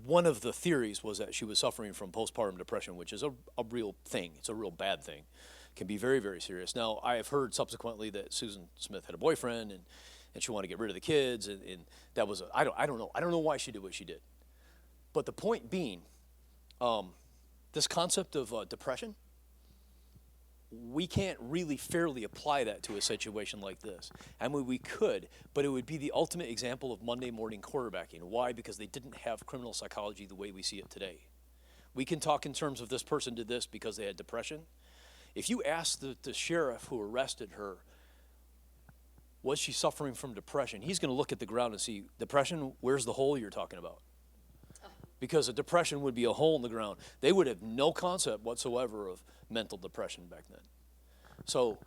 one of the theories was that she was suffering from postpartum depression, which is a real thing. It's a real bad thing. It can be very, very serious. Now, I have heard subsequently that Susan Smith had a boyfriend and she wanted to get rid of the kids, and that was, I don't know. I don't know why she did what she did. But the point being, this concept of depression, we can't really fairly apply that to a situation like this. I mean, we could, but it would be the ultimate example of Monday morning quarterbacking. Why? Because they didn't have criminal psychology the way we see it today. We can talk in terms of this person did this because they had depression. If you ask the sheriff who arrested her, was she suffering from depression? He's going to look at the ground and see, depression, where's the hole you're talking about? Because a depression would be a hole in the ground. They would have no concept whatsoever of mental depression back then. So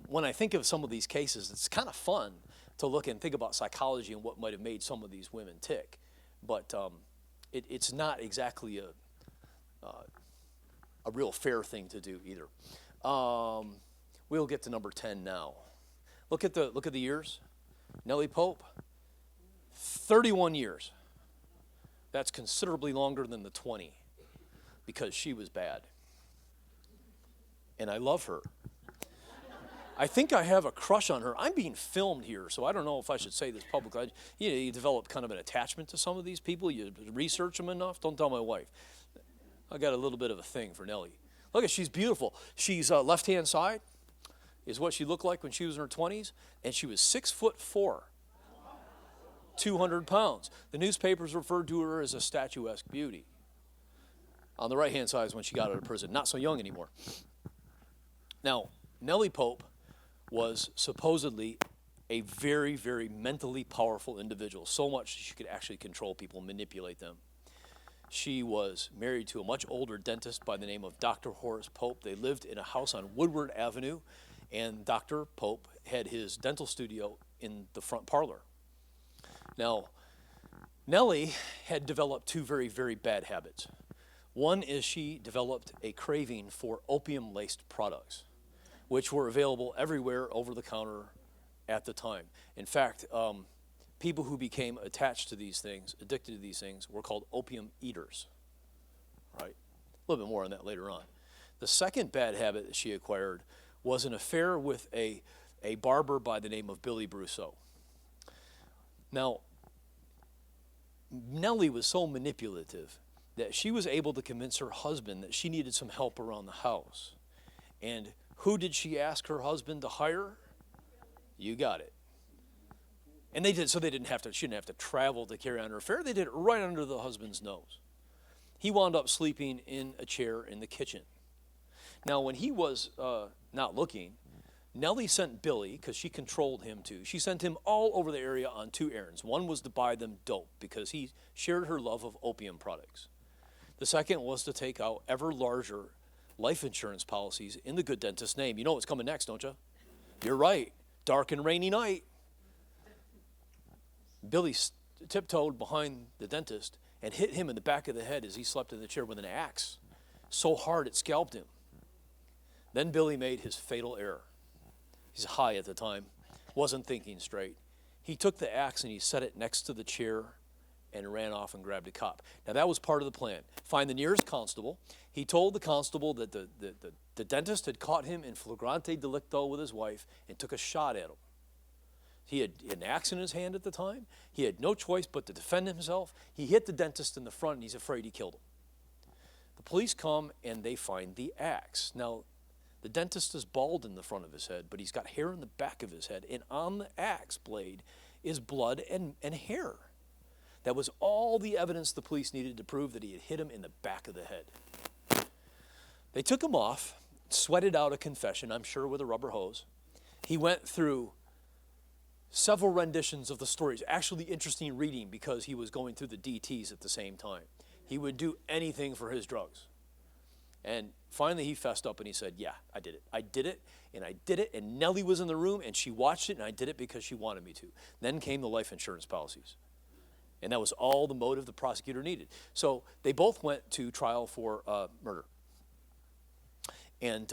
when I think of some of these cases, it's kind of fun to look and think about psychology and what might have made some of these women tick. But it's not exactly a real fair thing to do either. We'll get to number 10 now. Look at the years. Nellie Pope, 31 years. That's considerably longer than the 20 because she was bad. And I love her. I think I have a crush on her. I'm being filmed here, so I don't know if I should say this publicly. You develop kind of an attachment to some of these people. You research them enough. Don't tell my wife. I got a little bit of a thing for Nellie. Look at, she's beautiful. She's left-hand side is what she looked like when she was in her 20s, and she was 6'4", 200 pounds. The newspapers referred to her as a statuesque beauty. On the right-hand side is when she got out of prison. Not so young anymore. Now, Nellie Pope was supposedly a very, very mentally powerful individual, so much she could actually control people, manipulate them. She was married to a much older dentist by the name of Dr. Horace Pope. They lived in a house on Woodward Avenue, and Dr. Pope had his dental studio in the front parlor. Now, Nellie had developed two very, very bad habits. One is she developed a craving for opium-laced products, which were available everywhere over the counter at the time. In fact, people who became attached to these things, addicted to these things, were called opium eaters, right? A little bit more on that later on. The second bad habit that she acquired was an affair with a barber by the name of Billy Brousseau. Now, Nellie was so manipulative that she was able to convince her husband that she needed some help around the house. And who did she ask her husband to hire? You got it. And they did, so she didn't have to travel to carry on her affair. They did it right under the husband's nose. He wound up sleeping in a chair in the kitchen. Now, when he was not looking, Nellie sent Billy, because she controlled him too, she sent him all over the area on two errands. One was to buy them dope, because he shared her love of opium products. The second was to take out ever larger life insurance policies in the good dentist's name. You know what's coming next, don't you? You're right. Dark and rainy night. Billy tiptoed behind the dentist and hit him in the back of the head as he slept in the chair with an axe, so hard it scalped him. Then Billy made his fatal error. He's high at the time, wasn't thinking straight. He took the axe and he set it next to the chair and ran off and grabbed a cop. Now that was part of the plan. Find the nearest constable. He told the constable that the dentist had caught him in flagrante delicto with his wife and took a shot at him. He had an axe in his hand at the time. He had no choice but to defend himself. He hit the dentist in the front, and he's afraid he killed him. The police come, and they find the axe. Now, the dentist is bald in the front of his head, but he's got hair in the back of his head, and on the axe blade is blood and hair. That was all the evidence the police needed to prove that he had hit him in the back of the head. They took him off, sweated out a confession, I'm sure with a rubber hose. He went through several renditions of the stories. Actually interesting reading because he was going through the DTs at the same time. He would do anything for his drugs. And finally he fessed up and he said, yeah, I did it. I did it, and I did it, and Nellie was in the room, and she watched it, and I did it because she wanted me to. Then came the life insurance policies. And that was all the motive the prosecutor needed. So they both went to trial for murder. And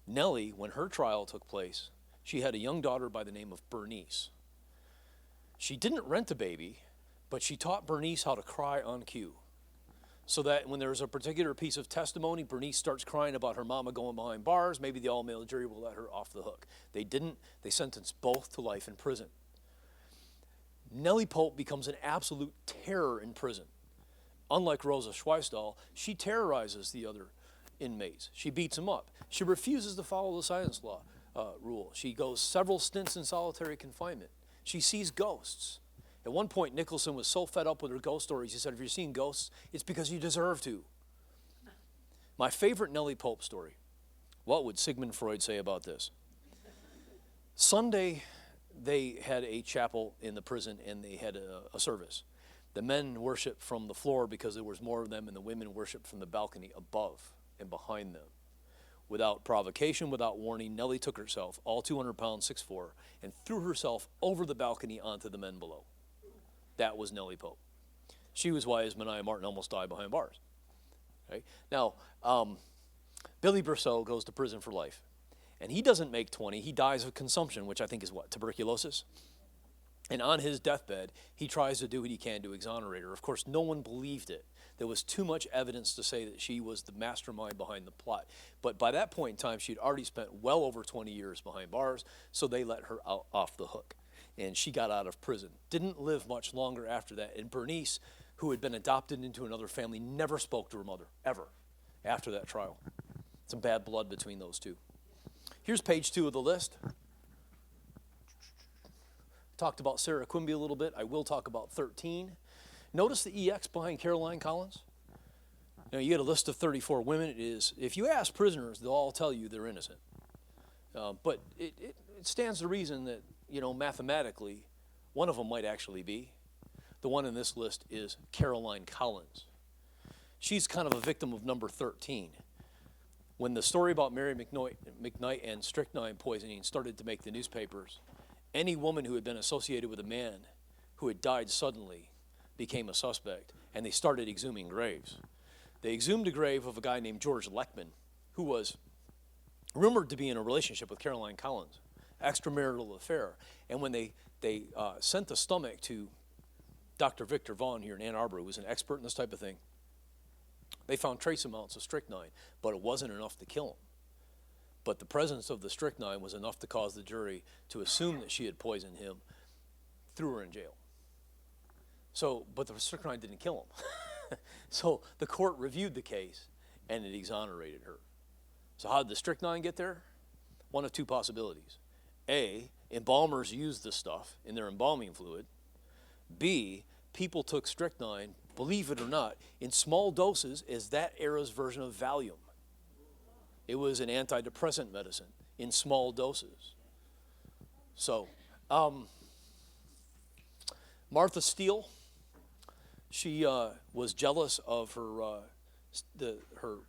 Nellie, when her trial took place, she had a young daughter by the name of Bernice. She didn't rent a baby, but she taught Bernice how to cry on cue. So that when there's a particular piece of testimony, Bernice starts crying about her mama going behind bars, maybe the all-male jury will let her off the hook. They didn't. They sentenced both to life in prison. Nellie Pope becomes an absolute terror in prison. Unlike Rosa Schweisdahl, she terrorizes the other inmates. She beats them up. She refuses to follow the silence law rule. She goes several stints in solitary confinement. She sees ghosts. At one point, Nicholson was so fed up with her ghost stories, he said, if you're seeing ghosts, it's because you deserve to. My favorite Nellie Pope story. What would Sigmund Freud say about this? Sunday, they had a chapel in the prison, and they had a service. The men worshiped from the floor because there was more of them, and the women worshiped from the balcony above and behind them. Without provocation, without warning, Nellie took herself, all 200 pounds, 6'4", and threw herself over the balcony onto the men below. That was Nellie Pope. She was why Ismay Martin almost died behind bars. Okay? Now, Billy Brousseau goes to prison for life. And he doesn't make 20. He dies of consumption, which I think is what? Tuberculosis? And on his deathbed, he tries to do what he can to exonerate her. Of course, no one believed it. There was too much evidence to say that she was the mastermind behind the plot. But by that point in time, she'd already spent well over 20 years behind bars, so they let her out off the hook. And she got out of prison. Didn't live much longer after that. And Bernice, who had been adopted into another family, never spoke to her mother, ever, after that trial. Some bad blood between those two. Here's page 2 of the list. Talked about Sarah Quimby a little bit. I will talk about 13. Notice the EX behind Caroline Collins. Now, you get a list of 34 women. It is, if you ask prisoners, they'll all tell you they're innocent. But it stands to reason that mathematically, one of them might actually be. The one in this list is Caroline Collins. She's kind of a victim of number 13. When the story about Mary McKnight and strychnine poisoning started to make the newspapers, any woman who had been associated with a man who had died suddenly became a suspect, and they started exhuming graves. They exhumed a grave of a guy named George Leckman, who was rumored to be in a relationship with Caroline Collins, extramarital affair. And when they sent the stomach to Dr. Victor Vaughn here in Ann Arbor, who was an expert in this type of thing, they found trace amounts of strychnine, but it wasn't enough to kill him. But the presence of the strychnine was enough to cause the jury to assume that she had poisoned him, threw her in jail. But the strychnine didn't kill him. So the court reviewed the case, and it exonerated her. So how did the strychnine get there? One of two possibilities. A, embalmers used this stuff in their embalming fluid. B, people took strychnine, believe it or not, in small doses as that era's version of Valium. It was an antidepressant medicine in small doses. So, Martha Steele, she was jealous of her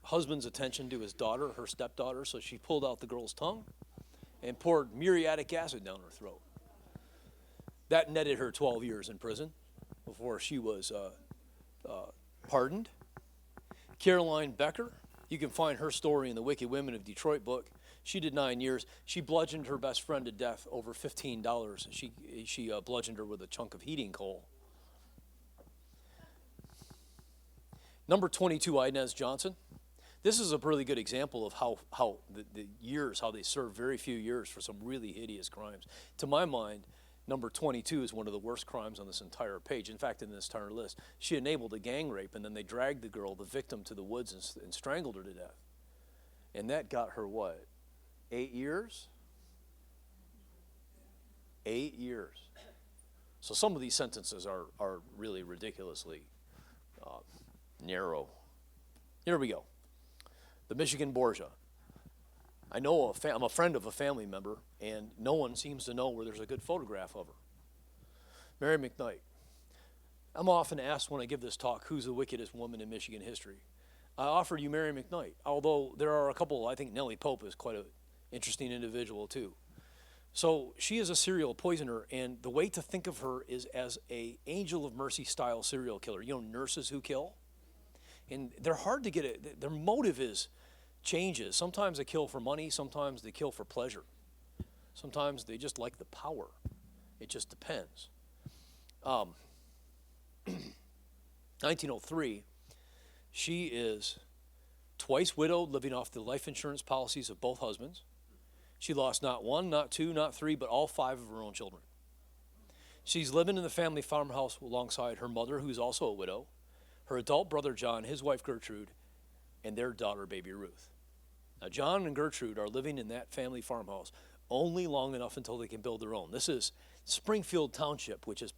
husband's attention to his daughter, her stepdaughter, so she pulled out the girl's tongue and poured muriatic acid down her throat. That netted her 12 years in prison before she was pardoned. Caroline Becker, you can find her story in the Wicked Women of Detroit book. She did 9 years. She bludgeoned her best friend to death over $15. She bludgeoned her with a chunk of heating coal. Number 22, Inez Johnson. This is a really good example of how the years, how they served very few years for some really hideous crimes. To my mind, number 22 is one of the worst crimes on this entire page. In fact, in this entire list, she enabled a gang rape, and then they dragged the girl, the victim, to the woods and strangled her to death. And that got her what? 8 years? 8 years. So some of these sentences are really ridiculously narrow. Here we go. The Michigan Borgia. I know I'm a friend of a family member, and no one seems to know where there's a good photograph of her. Mary McKnight. I'm often asked when I give this talk, who's the wickedest woman in Michigan history? I offer you Mary McKnight, although there are a couple. I think Nellie Pope is quite an interesting individual too. So she is a serial poisoner, and the way to think of her is as a Angel of Mercy style serial killer. You know, nurses who kill? And they're hard to get it. Their motive changes. Sometimes they kill for money. Sometimes they kill for pleasure. Sometimes they just like the power. It just depends. 1903, she is twice widowed, living off the life insurance policies of both husbands. She lost not one, not two, not three, but all 5 of her own children. She's living in the family farmhouse alongside her mother, who's also a widow, her adult brother John, his wife Gertrude, and their daughter baby Ruth. Now John and Gertrude are living in that family farmhouse only long enough until they can build their own. This is Springfield Township, which is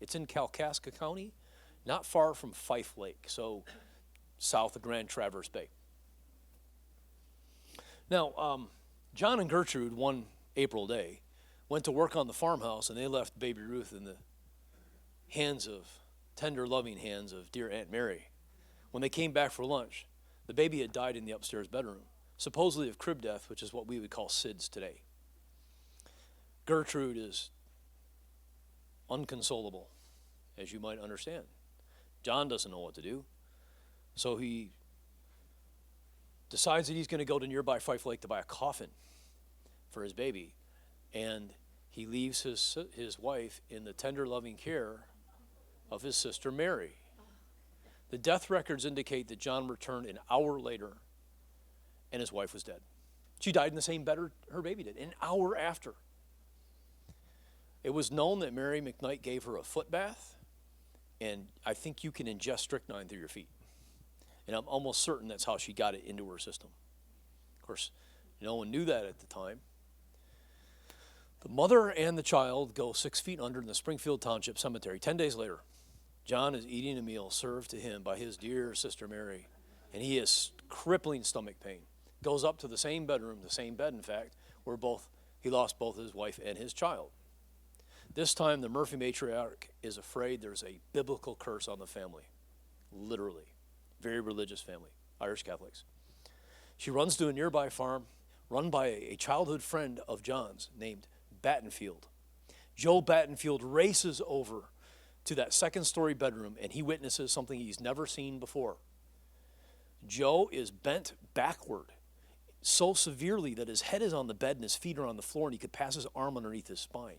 it's in Kalkaska County, not far from Fife Lake, so south of Grand Traverse Bay. Now, John and Gertrude, one April day, went to work on the farmhouse, and they left baby Ruth in the tender, loving hands of dear Aunt Mary. When they came back for lunch, the baby had died in the upstairs bedroom, supposedly of crib death, which is what we would call SIDS today. Gertrude is unconsolable, as you might understand. John doesn't know what to do, so he decides that he's going to go to nearby Fife Lake to buy a coffin for his baby, and he leaves his wife in the tender, loving care of his sister Mary. The death records indicate that John returned an hour later, and his wife was dead. She died in the same bed her baby did, an hour after. It was known that Mary McKnight gave her a foot bath, and I think you can ingest strychnine through your feet. And I'm almost certain that's how she got it into her system. Of course, no one knew that at the time. The mother and the child go 6 feet under in the Springfield Township Cemetery. 10 days later, John is eating a meal served to him by his dear sister Mary, and he has crippling stomach pain. Goes up to the same bedroom, the same bed, in fact, where both He lost both his wife and his child. This time, the Murphy matriarch is afraid there's a biblical curse on the family. Literally. Very religious family, Irish Catholics. She runs to a nearby farm run by a childhood friend of John's named Battenfield. Joe Battenfield races over to that second-story bedroom, and he witnesses something he's never seen before. Joe is bent backward so severely that his head is on the bed and his feet are on the floor, and he could pass his arm underneath his spine.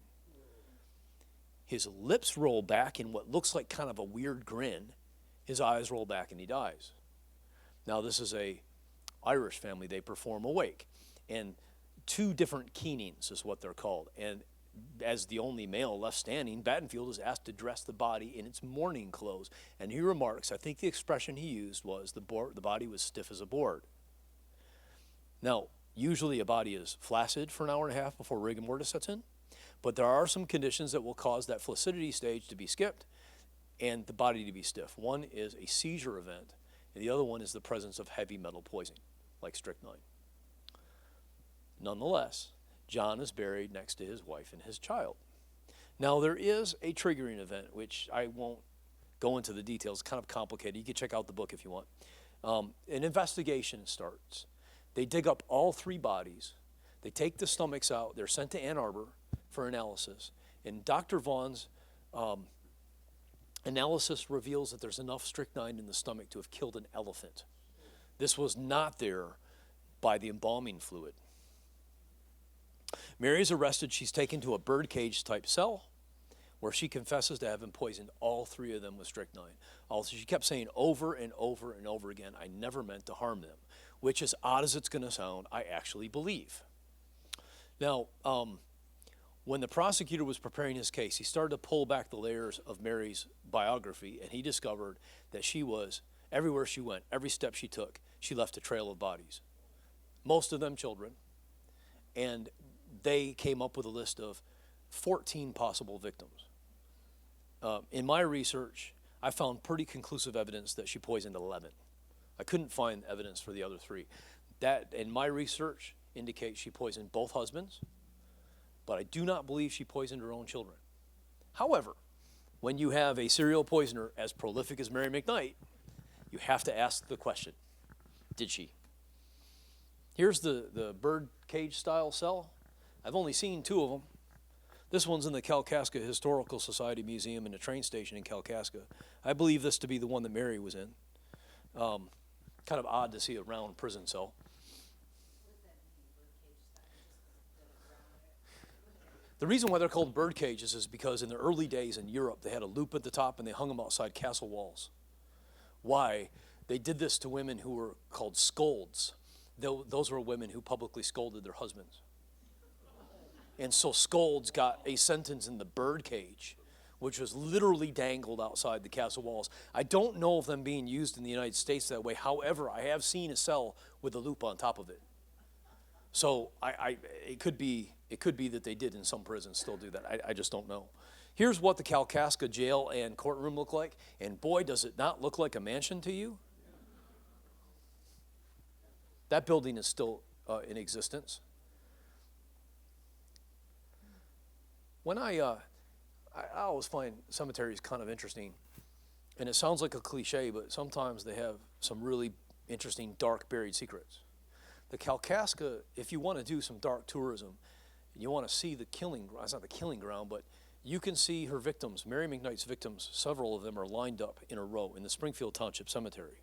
His lips roll back in what looks like kind of a weird grin. His eyes roll back, and he dies. Now, this is a Irish family. They perform a wake, and 2 different keenings is what they're called. And as the only male left standing, Battenfield is asked to dress the body in its mourning clothes. And he remarks, I think the expression he used was, the body was stiff as a board. Now, usually a body is flaccid for an hour and a half before rigor mortis sets in, but there are some conditions that will cause that flaccidity stage to be skipped and the body to be stiff. One is a seizure event, and the other one is the presence of heavy metal poisoning, like strychnine. Nonetheless, John is buried next to his wife and his child. Now, there is a triggering event, which I won't go into the details. It's kind of complicated. You can check out the book if you want. An investigation starts. They dig up all 3 bodies. They take the stomachs out. They're sent to Ann Arbor for analysis. And Dr. Vaughn's analysis reveals that there's enough strychnine in the stomach to have killed an elephant. This was not there by the embalming fluid. Mary is arrested. She's taken to a birdcage type cell where she confesses to having poisoned all 3 of them with strychnine. Also, she kept saying over and over and over again, I never meant to harm them, which, as odd as it's going to sound, I actually believe. Now, when the prosecutor was preparing his case, he started to pull back the layers of Mary's biography, and he discovered that she was, everywhere she went, every step she took, she left a trail of bodies. Most of them children. And they came up with a list of 14 possible victims. In my research, I found pretty conclusive evidence that she poisoned 11. I couldn't find evidence for the other 3. That, in my research, indicates she poisoned both husbands, but I do not believe she poisoned her own children. However, when you have a serial poisoner as prolific as Mary McKnight, you have to ask the question, did she? Here's the bird cage style cell. I've only seen 2 of them. This one's in the Kalkaska Historical Society Museum in the train station in Kalkaska. I believe this to be the one that Mary was in. Kind of odd to see a round prison cell. The reason why they're called bird cages is because in the early days in Europe, they had a loop at the top and they hung them outside castle walls. Why? They did this to women who were called scolds. Those were women who publicly scolded their husbands. And so scolds got a sentence in the bird cage, which was literally dangled outside the castle walls. I don't know of them being used in the United States that way. However, I have seen a cell with a loop on top of it. So it could be that they did in some prisons still do that. I just don't know. Here's what the Kalkaska jail and courtroom look like. And boy, does it not look like a mansion to you? That building is still in existence. When I always find cemeteries kind of interesting, and it sounds like a cliche, but sometimes they have some really interesting, dark, buried secrets. The Kalkaska, if you want to do some dark tourism, you want to see the killing, it's not the killing ground, but you can see her victims, Mary McKnight's victims, several of them are lined up in a row in the Springfield Township Cemetery.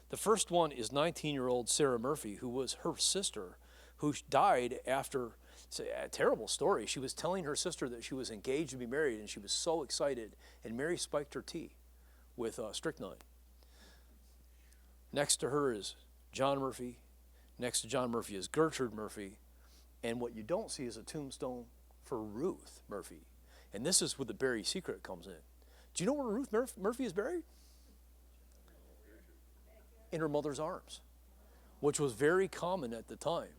The first one is 19-year-old Sarah Murphy, who was her sister, who died after, it's a terrible story. She was telling her sister that she was engaged to be married, and she was so excited, and Mary spiked her tea with strychnine. Next to her is John Murphy. Next to John Murphy is Gertrude Murphy. And what you don't see is a tombstone for Ruth Murphy. And this is where the buried secret comes in. Do you know where Ruth Murphy is buried? In her mother's arms, which was very common at the time.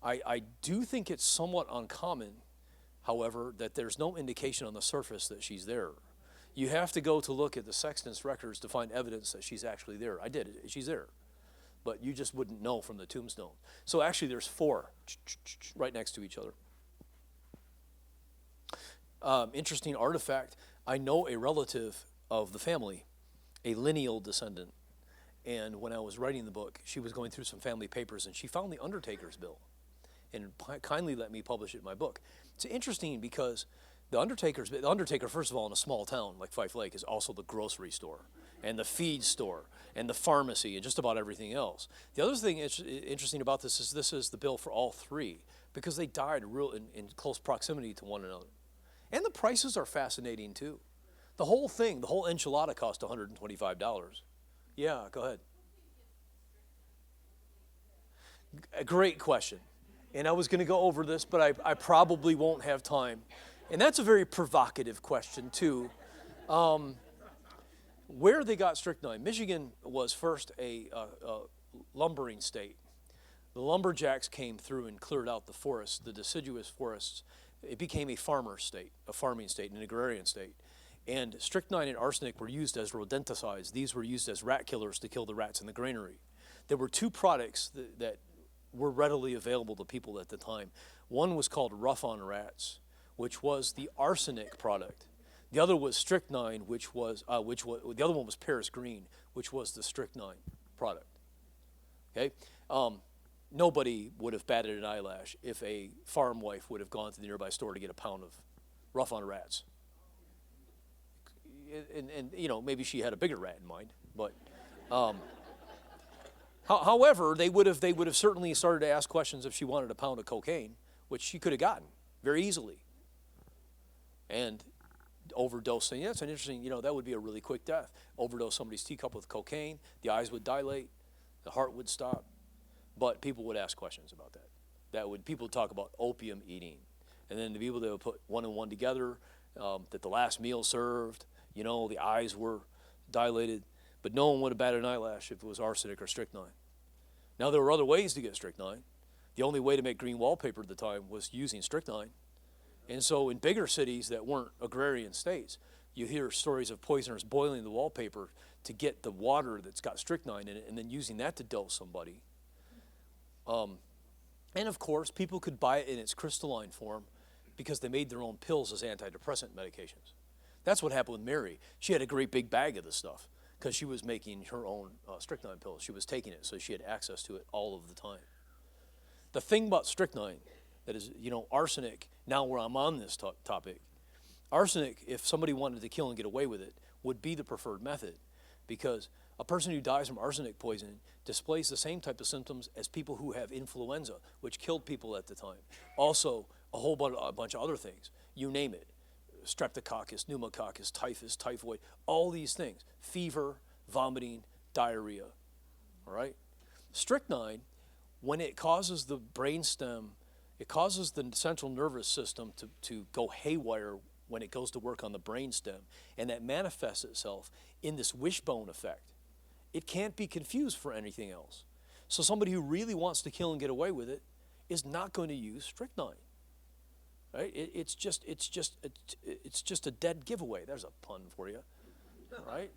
I do think it's somewhat uncommon, however, that there's no indication on the surface that she's there. You have to go to look at the sexton's records to find evidence that she's actually there. I did it. She's there. But you just wouldn't know from the tombstone. So actually there's 4 right next to each other. Interesting artifact. I know a relative of the family, a lineal descendant. And when I was writing the book, she was going through some family papers and she found the Undertaker's bill and kindly let me publish it in my book. It's interesting because the Undertaker, first of all, in a small town like Fife Lake, is also the grocery store and the feed store and the pharmacy and just about everything else. The other thing interesting about this is the bill for all three because they died in close proximity to one another. And the prices are fascinating too. The whole enchilada cost $125. Yeah, go ahead. A great question. And I was going to go over this, but I probably won't have time. And that's a very provocative question too. Where they got strychnine. Michigan was first a lumbering state. The lumberjacks came through and cleared out the forests, the deciduous forests. It became a farming state, an agrarian state. And strychnine and arsenic were used as rodenticides. These were used as rat killers to kill the rats in the granary. There were two products that were readily available to people at the time. One was called Rough on Rats, which was the arsenic product. The other was strychnine, the other one was Paris Green, which was the strychnine product. Okay, nobody would have batted an eyelash if a farm wife would have gone to the nearby store to get a pound of Rough on Rats. And maybe she had a bigger rat in mind, but however, they would have certainly started to ask questions if she wanted a pound of cocaine, which she could have gotten very easily, and overdosing. Yeah, it's an interesting. That would be a really quick death. Overdose somebody's teacup with cocaine, the eyes would dilate, the heart would stop, but people would ask questions about that. People would talk about opium eating, and then the people that would put one and one together, that the last meal served. The eyes were dilated, but no one would have batted an eyelash if it was arsenic or strychnine. Now, there were other ways to get strychnine. The only way to make green wallpaper at the time was using strychnine. And so in bigger cities that weren't agrarian states, you hear stories of poisoners boiling the wallpaper to get the water that's got strychnine in it and then using that to dose somebody. And of course, people could buy it in its crystalline form because they made their own pills as antidepressant medications. That's what happened with Mary. She had a great big bag of this stuff because she was making her own strychnine pills. She was taking it, so she had access to it all of the time. The thing about strychnine, that is, arsenic, now where I'm on this topic, arsenic, if somebody wanted to kill and get away with it, would be the preferred method because a person who dies from arsenic poisoning displays the same type of symptoms as people who have influenza, which killed people at the time. Also, a bunch of other things. You name it. Streptococcus, pneumococcus, typhus, typhoid, all these things. Fever, vomiting, diarrhea. All right? Strychnine, when it causes the brainstem, it causes the central nervous system to go haywire when it goes to work on the brainstem, and that manifests itself in this wishbone effect. It can't be confused for anything else. So somebody who really wants to kill and get away with it is not going to use strychnine. Right? It's just a dead giveaway. There's a pun for you, right?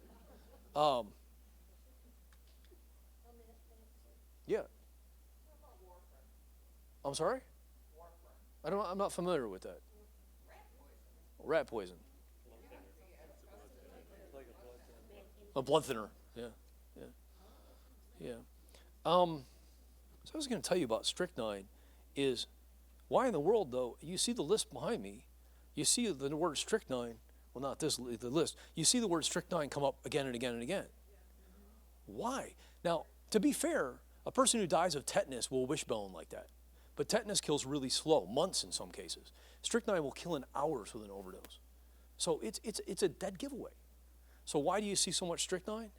Yeah. I'm sorry? I'm not familiar with that. Rat poison. A blood thinner. Yeah. So I was going to tell you about strychnine is. Why in the world, though? You see the list behind me. You see the word strychnine. Well, not this, the list. You see the word strychnine come up again and again and again. Why? Now, to be fair, a person who dies of tetanus will wishbone like that. But tetanus kills really slow, months in some cases. Strychnine will kill in hours with an overdose. So it's a dead giveaway. So why do you see so much strychnine?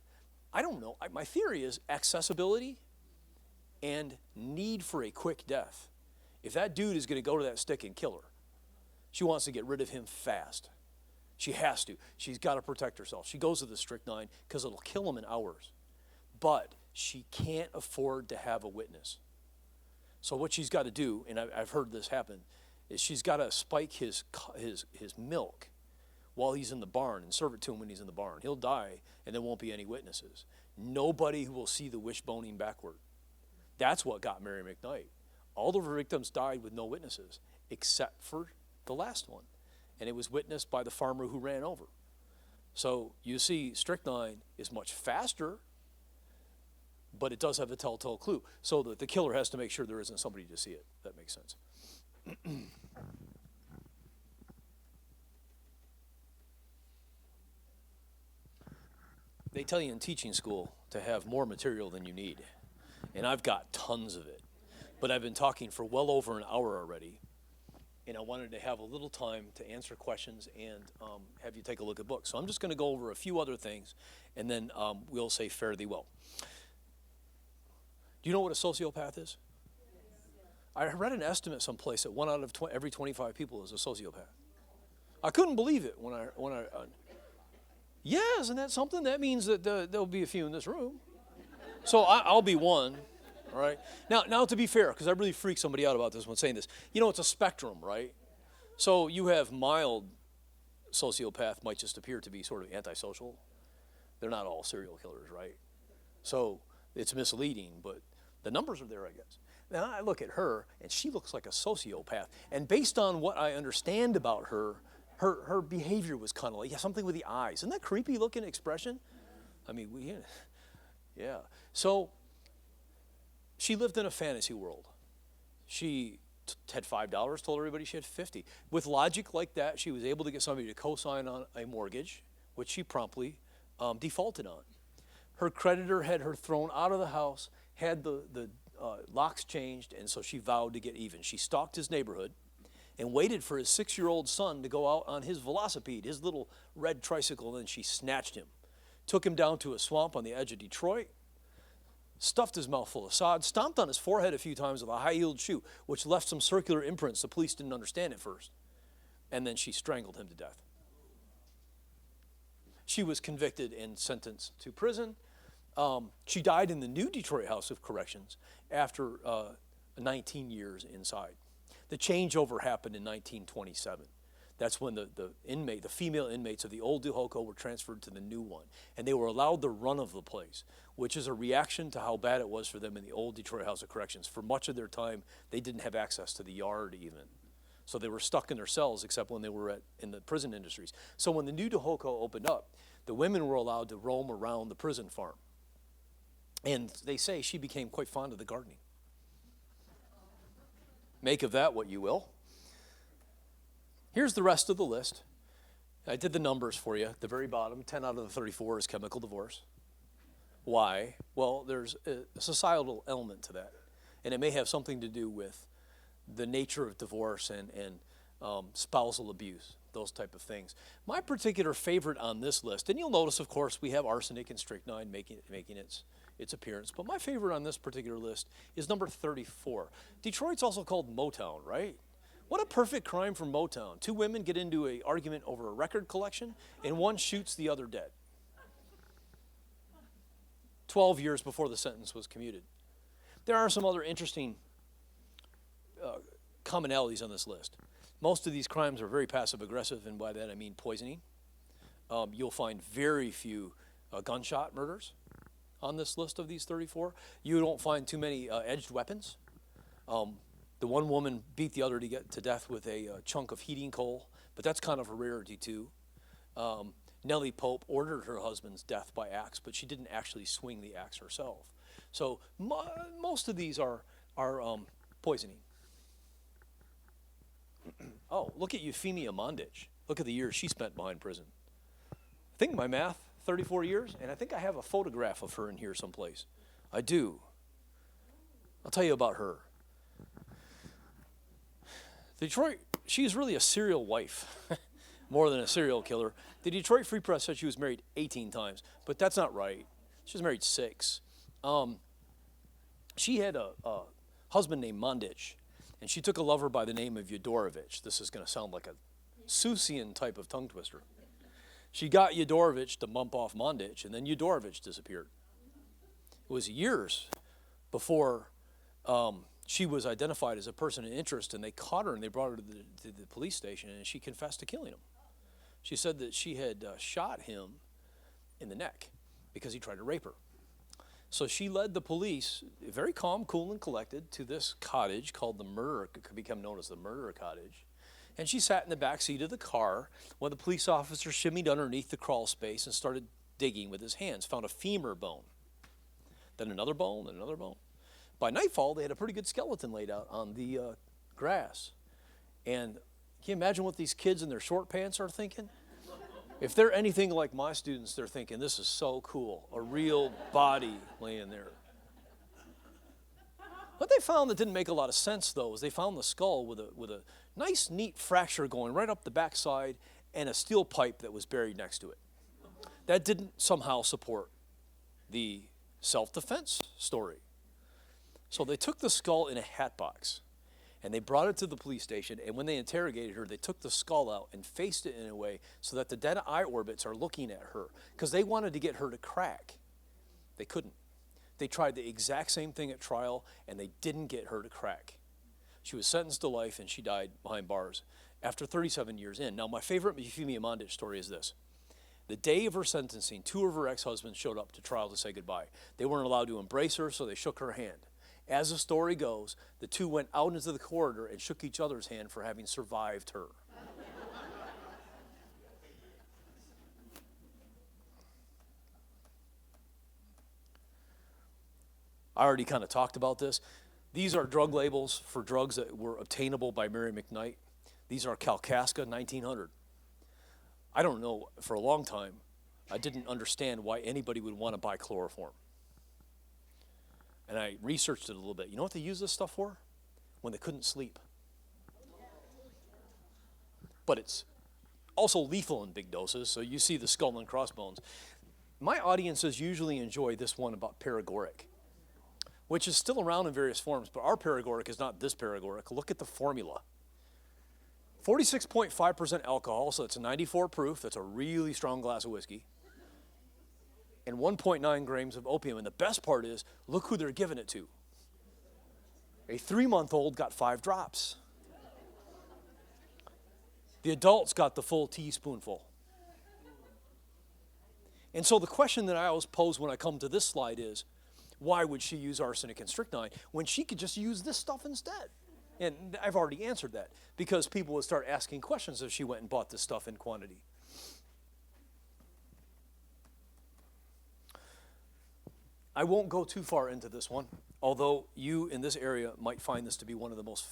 I don't know. My theory is accessibility and need for a quick death. If that dude is going to go to that stick and kill her, she wants to get rid of him fast. She has to. She's got to protect herself. She goes to the strychnine because it'll kill him in hours. But she can't afford to have a witness. So what she's got to do, and I've heard this happen, is she's got to spike his milk while he's in the barn and serve it to him when he's in the barn. He'll die, and there won't be any witnesses. Nobody who will see the wishboning backward. That's what got Mary McKnight. All of her victims died with no witnesses, except for the last one. and it was witnessed by the farmer who ran over. So you see, strychnine is much faster, but it does have a telltale clue. So that the killer has to make sure there isn't somebody to see it. That makes sense. They tell you in teaching school to have more material than you need, and I've got tons of it. But I've been talking for well over an hour already, and I wanted to have a little time to answer questions and have you take a look at books. So I'm just going to go over a few other things, and then we'll say fare thee well. Do you know what a sociopath is? I read an estimate someplace that 1 out of every 25 people is a sociopath. I couldn't believe it when I yeah, isn't that something? That means that there'll be a few in this room. So I'll be one. All right. Now to be fair, because I really freak somebody out about this when saying this, you know, it's a spectrum, right? So you have mild sociopath might just appear to be sort of antisocial. They're not all serial killers, right? So it's misleading, but the numbers are there, I guess. Now I look at her, and she looks like a sociopath. And based on what I understand about her, her behavior was kind of like something with the eyes. Isn't that creepy looking expression? I mean, yeah. So she lived in a fantasy world. She had $5, told everybody she had 50. With logic like that, she was able to get somebody to co-sign on a mortgage, which she promptly defaulted on. Her creditor had her thrown out of the house, had the locks changed, and so she vowed to get even. She stalked his neighborhood and waited for his 6-year-old son to go out on his velocipede, his little red tricycle, and then she snatched him, took him down to a swamp on the edge of Detroit, stuffed his mouth full of sod, stomped on his forehead a few times with a high-heeled shoe, which left some circular imprints the police didn't understand at first, and then she strangled him to death. She was convicted and sentenced to prison. She died in the new Detroit House of Corrections after 19 years inside. The changeover happened in 1927. That's when the female inmates of the old Duhoco were transferred to the new one. And they were allowed the run of the place, which is a reaction to how bad it was for them in the old Detroit House of Corrections. For much of their time, they didn't have access to the yard even. So they were stuck in their cells except when they were in the prison industries. So when the new Duhoco opened up, the women were allowed to roam around the prison farm. And they say she became quite fond of the gardening. Make of that what you will. Here's the rest of the list. I did the numbers for you. At the very bottom, 10 out of the 34 is chemical divorce. Why? Well, there's a societal element to that. And it may have something to do with the nature of divorce and spousal abuse, those type of things. My particular favorite on this list, and you'll notice, of course, we have arsenic and strychnine making its appearance. But my favorite on this particular list is number 34. Detroit's also called Motown, right? What a perfect crime for Motown. 2 women get into an argument over a record collection, and one shoots the other dead. 12 years before the sentence was commuted. There are some other interesting commonalities on this list. Most of these crimes are very passive-aggressive, and by that I mean poisoning. You'll find very few gunshot murders on this list of these 34. You don't find too many edged weapons. The one woman beat the other to get to death with a chunk of heating coal, but that's kind of a rarity too. Nellie Pope ordered her husband's death by axe, but she didn't actually swing the axe herself. So most of these are poisoning. Oh, look at Euphemia Mondich. Look at the years she spent behind prison. I think my math, 34 years, and I think I have a photograph of her in here someplace. I do. I'll tell you about her. Detroit, she's really a serial wife, more than a serial killer. The Detroit Free Press said she was married 18 times, but that's not right. She was married 6. She had a husband named Mondich, and she took a lover by the name of Yodorovich. This is going to sound like a Seussian type of tongue twister. She got Yodorovich to bump off Mondich, and then Yodorovich disappeared. It was years before she was identified as a person of interest, and they caught her and they brought her to the police station, and she confessed to killing him. She said that she had shot him in the neck because he tried to rape her. So she led the police, very calm, cool, and collected, to this cottage called the Murder, could become known as the Murder Cottage. And she sat in the back seat of the car when the police officer shimmied underneath the crawl space and started digging with his hands, found a femur bone, then another bone, then another bone. By nightfall, they had a pretty good skeleton laid out on the grass. And can you imagine what these kids in their short pants are thinking? If they're anything like my students, they're thinking, this is so cool, a real body laying there. What they found that didn't make a lot of sense, though, is they found the skull with a nice, neat fracture going right up the backside and a steel pipe that was buried next to it. That didn't somehow support the self-defense story. So they took the skull in a hat box, and they brought it to the police station, and when they interrogated her, they took the skull out and faced it in a way so that the dead eye orbits are looking at her, because they wanted to get her to crack. They couldn't. They tried the exact same thing at trial, and they didn't get her to crack. She was sentenced to life, and she died behind bars after 37 years in. Now, my favorite Euphemia Mondich story is this. The day of her sentencing, 2 of her ex-husbands showed up to trial to say goodbye. They weren't allowed to embrace her, so they shook her hand. As the story goes, the 2 went out into the corridor and shook each other's hand for having survived her. I already kind of talked about this. These are drug labels for drugs that were obtainable by Mary McKnight. These are Kalkaska, 1900. I don't know, for a long time, I didn't understand why anybody would want to buy chloroform. And I researched it a little bit. You know what they use this stuff for? When they couldn't sleep. But it's also lethal in big doses, so you see the skull and crossbones. My audiences usually enjoy this one about paregoric, which is still around in various forms, but our paregoric is not this paregoric. Look at the formula. 46.5% alcohol, so it's a 94 proof. That's a really strong glass of whiskey. And 1.9 grams of opium. And the best part is, look who they're giving it to. A 3-month-old got 5 drops. The adults got the full teaspoonful. And so the question that I always pose when I come to this slide is, why would she use arsenic and strychnine when she could just use this stuff instead? And I've already answered that, because people would start asking questions if she went and bought this stuff in quantity. I won't go too far into this one, although you in this area might find this to be one of the most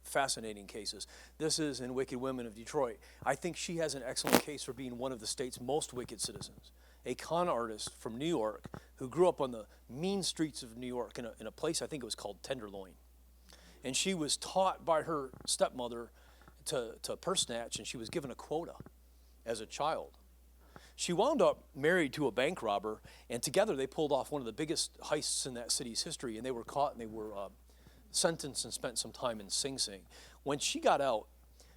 fascinating cases. This is in Wicked Women of Detroit. I think she has an excellent case for being one of the state's most wicked citizens. A con artist from New York who grew up on the mean streets of New York in a place I think it was called Tenderloin. And she was taught by her stepmother to purse snatch, and she was given a quota as a child. She wound up married to a bank robber, and together they pulled off one of the biggest heists in that city's history, and they were caught and they were sentenced and spent some time in Sing Sing. When she got out,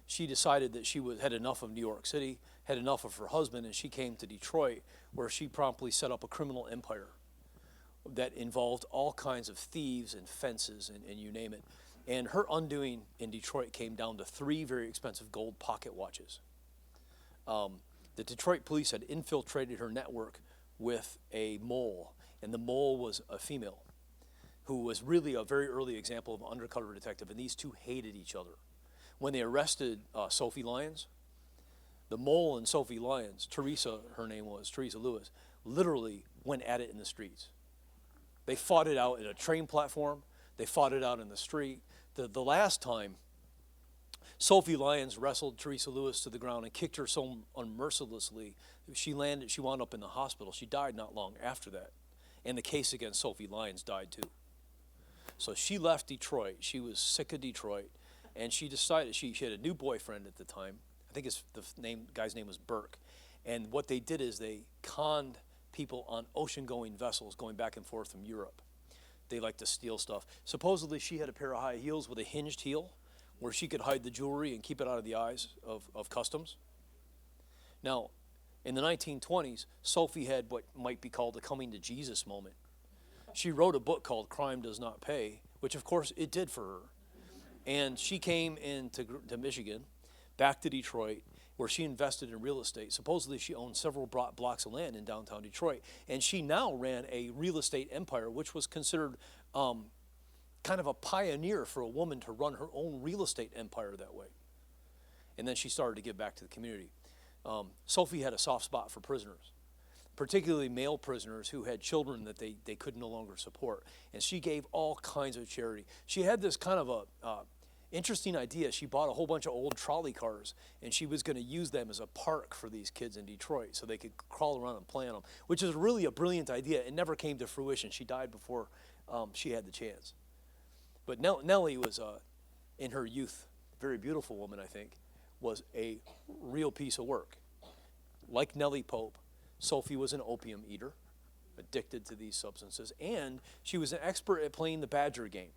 she decided that she had enough of New York City, had enough of her husband, and she came to Detroit, where she promptly set up a criminal empire that involved all kinds of thieves and fences and you name it. And her undoing in Detroit came down to 3 very expensive gold pocket watches. The Detroit police had infiltrated her network with a mole, and the mole was a female who was really a very early example of an undercover detective, and these 2 hated each other. When they arrested Sophie Lyons, the mole and Sophie Lyons, Teresa, her name was, Teresa Lewis, literally went at it in the streets. They fought it out at a train platform. They fought it out in the street. The last time, Sophie Lyons wrestled Teresa Lewis to the ground and kicked her so unmercilessly, she wound up in the hospital. She died not long after that. And the case against Sophie Lyons died too. So she left Detroit. She was sick of Detroit. And she decided, she had a new boyfriend at the time. I think guy's name was Burke. And what they did is they conned people on ocean-going vessels going back and forth from Europe. They like to steal stuff. Supposedly she had a pair of high heels with a hinged heel where she could hide the jewelry and keep it out of the eyes of customs. Now, in the 1920s, Sophie had what might be called a coming to Jesus moment. She wrote a book called Crime Does Not Pay, which of course it did for her. And she came into Michigan, back to Detroit, where she invested in real estate. Supposedly she owned several blocks of land in downtown Detroit. And she now ran a real estate empire, which was considered kind of a pioneer for a woman to run her own real estate empire that way. and then she started to give back to the community. Sophie had a soft spot for prisoners, particularly male prisoners who had children that they could no longer support. And she gave all kinds of charity. She had this kind of a interesting idea. She bought a whole bunch of old trolley cars, and she was going to use them as a park for these kids in Detroit so they could crawl around and play on them, which is really a brilliant idea. It never came to fruition. She died before she had the chance. But Nellie was, in her youth, very beautiful woman, I think, was a real piece of work. Like Nellie Pope, Sophie was an opium eater, addicted to these substances, and she was an expert at playing the badger game.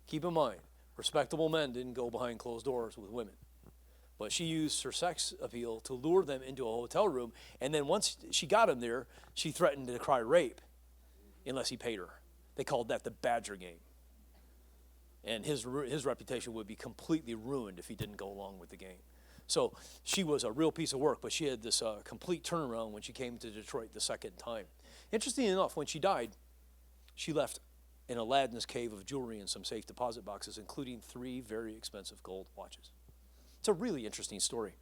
Keep in mind, respectable men didn't go behind closed doors with women. But she used her sex appeal to lure them into a hotel room, and then once she got him there, she threatened to cry rape unless he paid her. They called that the badger game. And his reputation would be completely ruined if he didn't go along with the game. So she was a real piece of work, but she had this complete turnaround when she came to Detroit the second time. Interesting enough, when she died, she left an Aladdin's cave of jewelry and some safe deposit boxes, including 3 very expensive gold watches. It's a really interesting story.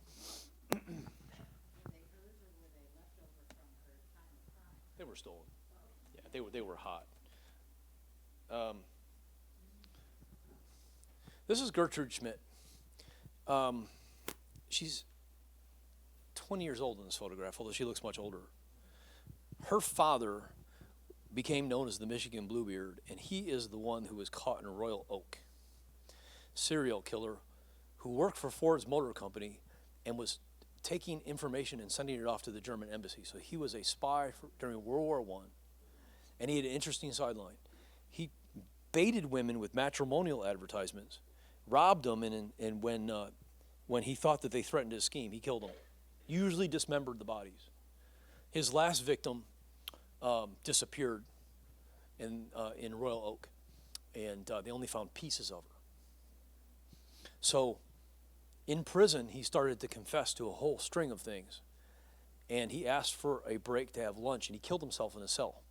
They were stolen. Yeah, they were hot. This is Gertrude Schmidt. She's 20 years old in this photograph, although she looks much older. Her father became known as the Michigan Bluebeard, and he is the one who was caught in Royal Oak. Serial killer who worked for Ford's Motor Company and was taking information and sending it off to the German embassy. So he was a spy during World War I, and he had an interesting sideline. He baited women with matrimonial advertisements, robbed them, and when he thought that they threatened his scheme, he killed them. Usually dismembered the bodies. His last victim disappeared in Royal Oak, and they only found pieces of her. So in prison, he started to confess to a whole string of things, and he asked for a break to have lunch, and he killed himself in a cell.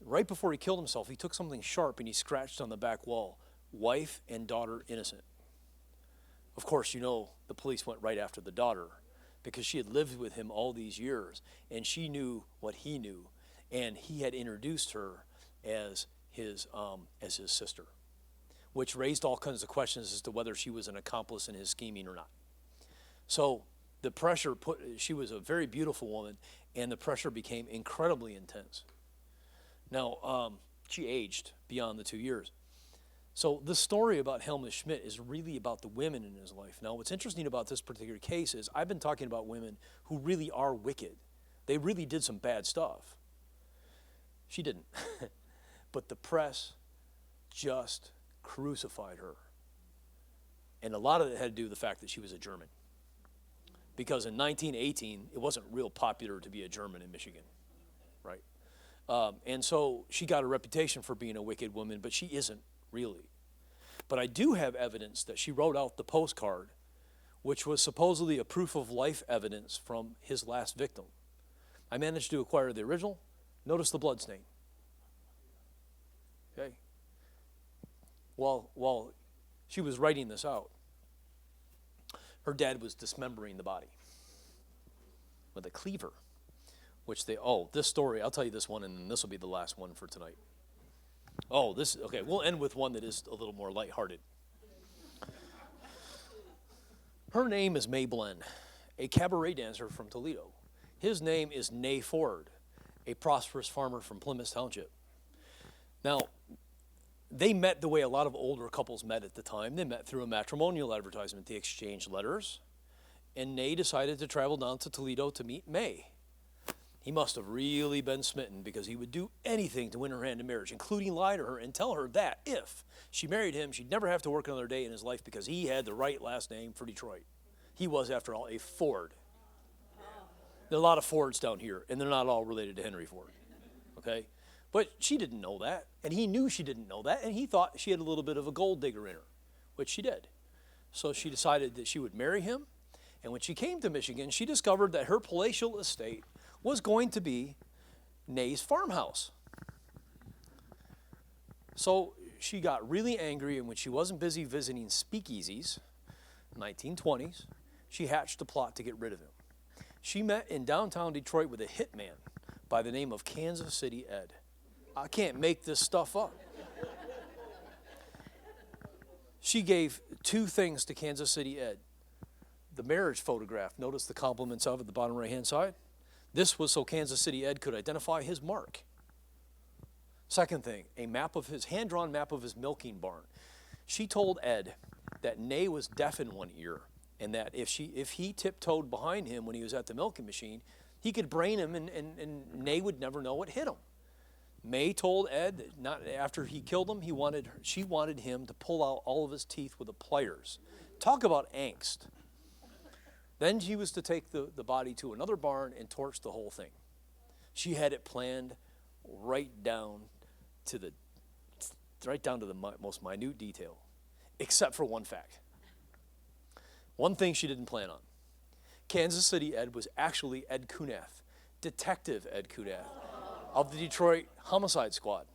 Right before he killed himself, he took something sharp and he scratched on the back wall, "Wife and daughter innocent." Of course, you know, the police went right after the daughter because she had lived with him all these years, and she knew what he knew, and he had introduced her as his sister, which raised all kinds of questions as to whether she was an accomplice in his scheming or not. So the pressure she was a very beautiful woman, and the pressure became incredibly intense. Now, she aged beyond the 2 years. So the story about Helmut Schmidt is really about the women in his life. Now, what's interesting about this particular case is I've been talking about women who really are wicked. They really did some bad stuff. She didn't. But the press just crucified her. And a lot of it had to do with the fact that she was a German. Because in 1918, it wasn't real popular to be a German in Michigan, right? And so she got a reputation for being a wicked woman, but she isn't really. But I do have evidence that she wrote out the postcard, which was supposedly a proof of life evidence from his last victim. I managed to acquire the original. Notice the blood stain. Okay? While she was writing this out, her dad was dismembering the body with a cleaver, which this story, I'll tell you this one, and then this will be the last one for tonight. Okay, we'll end with one that is a little more lighthearted. Her name is May Blen, a cabaret dancer from Toledo. His name is Nay Ford, a prosperous farmer from Plymouth Township. Now, they met the way a lot of older couples met at the time. They met through a matrimonial advertisement. They exchanged letters, and Nay decided to travel down to Toledo to meet May. He must have really been smitten because he would do anything to win her hand in marriage, including lie to her and tell her that if she married him, she'd never have to work another day in his life because he had the right last name for Detroit. He was, after all, a Ford. There are a lot of Fords down here, and they're not all related to Henry Ford, okay? But she didn't know that, and he knew she didn't know that, and he thought she had a little bit of a gold digger in her, which she did. So she decided that she would marry him, and when she came to Michigan, she discovered that her palatial estate was going to be Nay's farmhouse. So she got really angry, and when she wasn't busy visiting speakeasies, 1920s, she hatched a plot to get rid of him. She met in downtown Detroit with a hitman by the name of Kansas City Ed. I can't make this stuff up. She gave 2 things to Kansas City Ed. The marriage photograph, notice the compliments of it at the bottom right-hand side. This was so Kansas City Ed could identify his mark. Second thing, a map of his, hand-drawn map of his milking barn. She told Ed that Nay was deaf in one ear, and that if he tiptoed behind him when he was at the milking machine, he could brain him and Nay would never know what hit him. May told Ed that not after he killed him, she wanted him to pull out all of his teeth with the pliers. Talk about angst. Then she was to take the body to another barn and torch the whole thing. She had it planned right down to the most minute detail, except for one fact. One thing she didn't plan on. Kansas City Ed was actually Ed Kunath, Detective Ed Kunath of the Detroit Homicide Squad.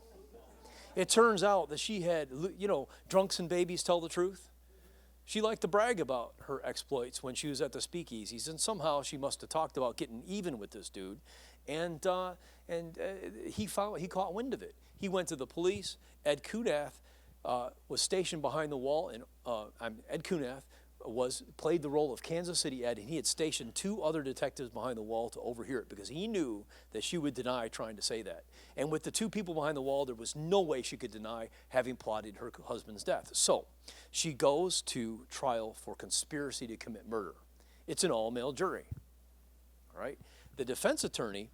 It turns out that she had, drunks and babies tell the truth. She liked to brag about her exploits when she was at the speakeasies, and somehow she must have talked about getting even with this dude, and he caught wind of it. He went to the police. Ed Kunath was stationed behind the wall, and Ed Kunath played the role of Kansas City Ed, and he had stationed 2 other detectives behind the wall to overhear it because he knew that she would deny trying to say that. And with the 2 people behind the wall, there was no way she could deny having plotted her husband's death. So she goes to trial for conspiracy to commit murder. It's an all-male jury. All right? The defense attorney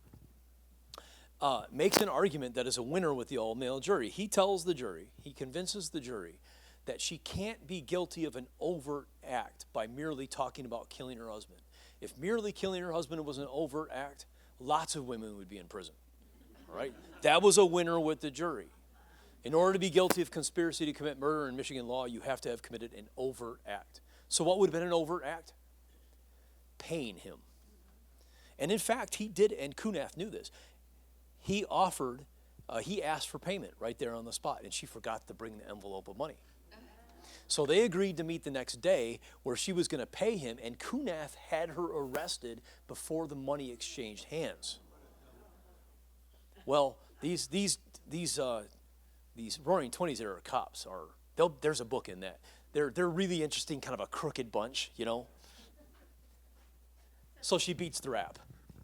makes an argument that is a winner with the all-male jury. He tells the jury, he convinces the jury that she can't be guilty of an overt act by merely talking about killing her husband. If merely killing her husband was an overt act, lots of women would be in prison. All right? That was a winner with the jury. In order to be guilty of conspiracy to commit murder in Michigan law, you have to have committed an overt act. So what would have been an overt act? Paying him. And in fact, he did, and Kunath knew this. He asked for payment right there on the spot, and she forgot to bring the envelope of money. So they agreed to meet the next day where she was going to pay him, and Kunath had her arrested before the money exchanged hands. Well, these Roaring '20s era cops there's a book in that. They're really interesting, kind of a crooked bunch, So she beats the rap,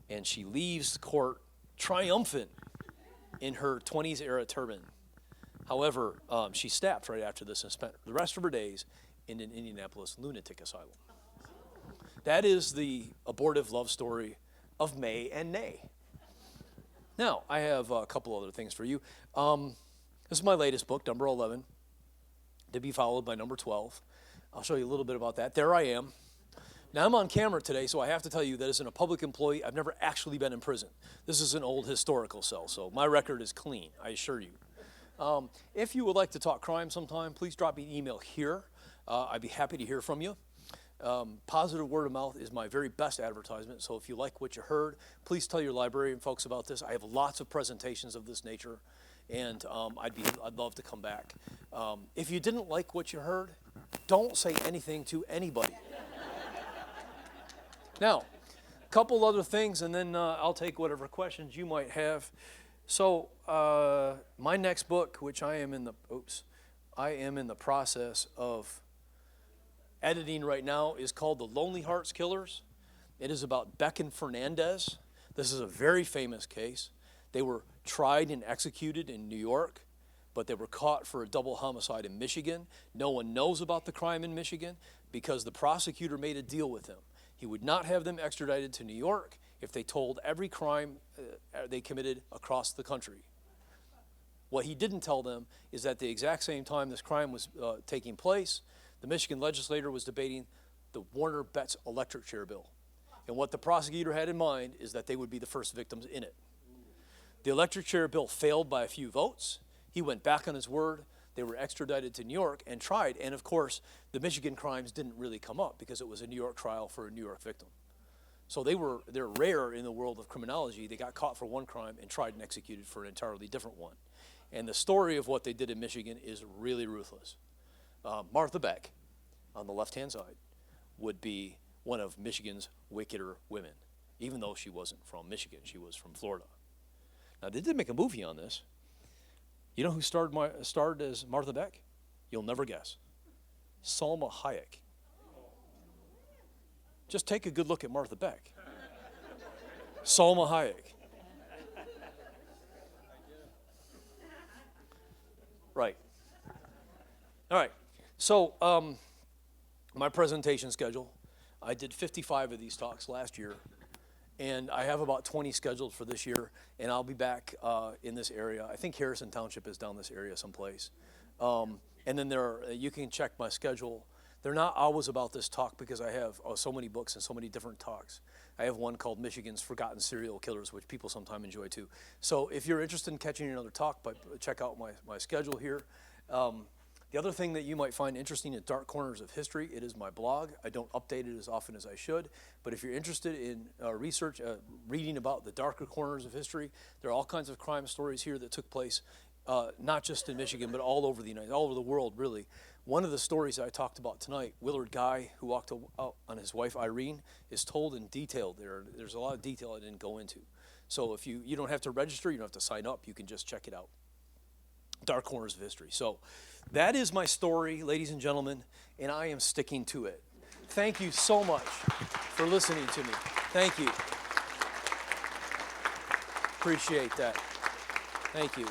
and she leaves court triumphant in her 20s era turban. However, she stabbed right after this and spent the rest of her days in an Indianapolis lunatic asylum. That is the abortive love story of May and Nay. Now, I have a couple other things for you. This is my latest book, number 11, to be followed by number 12. I'll show you a little bit about that. There I am. Now, I'm on camera today, so I have to tell you that as a public employee, I've never actually been in prison. This is an old historical cell, so my record is clean, I assure you. If you would like to talk crime sometime, please drop me an email here. I'd be happy to hear from you. Positive word of mouth is my very best advertisement, so if you like what you heard, please tell your librarian folks about this. I have lots of presentations of this nature, and I'd love to come back. If you didn't like what you heard, don't say anything to anybody. Now, a couple other things, and then I'll take whatever questions you might have. So my next book, which I am in the process of editing right now, is called The Lonely Hearts Killers. It is about Beck and Fernandez. This is a very famous case. They were tried and executed in New York, but they were caught for a double homicide in Michigan. No one knows about the crime in Michigan because the prosecutor made a deal with them. He would not have them extradited to New York if they told every crime they committed across the country. What he didn't tell them is that the exact same time this crime was taking place, the Michigan legislature was debating the Warner Betts electric chair bill. And what the prosecutor had in mind is that they would be the first victims in it. The electric chair bill failed by a few votes. He went back on his word. They were extradited to New York and tried. And of course, the Michigan crimes didn't really come up because it was a New York trial for a New York victim. So they're rare in the world of criminology. They got caught for one crime and tried and executed for an entirely different one. And the story of what they did in Michigan is really ruthless. Martha Beck, on the left-hand side, would be one of Michigan's wickeder women, even though she wasn't from Michigan. She was from Florida. Now, they did make a movie on this. You know who starred as Martha Beck? You'll never guess. Salma Hayek. Just take a good look at Martha Beck. Salma Hayek. Right. All right. So my presentation schedule, I did 55 of these talks last year, and I have about 20 scheduled for this year, and I'll be back in this area. I think Harrison Township is down this area someplace. And then you can check my schedule. They're not always about this talk because I have so many books and so many different talks. I have one called Michigan's Forgotten Serial Killers, which people sometimes enjoy too. So if you're interested in catching another talk, check out my schedule here. The other thing that you might find interesting is Dark Corners of History. It is my blog. I don't update it as often as I should, but if you're interested in reading about the darker corners of history, there are all kinds of crime stories here that took place, not just in Michigan, but all over the world, really. One of the stories that I talked about tonight, Willard Guy, who walked out on his wife Irene, is told in detail there. There's a lot of detail I didn't go into. So if you don't have to register, you don't have to sign up, you can just check it out. Dark Corners of History. So that is my story, ladies and gentlemen, and I am sticking to it. Thank you so much for listening to me. Thank you. Appreciate that. Thank you.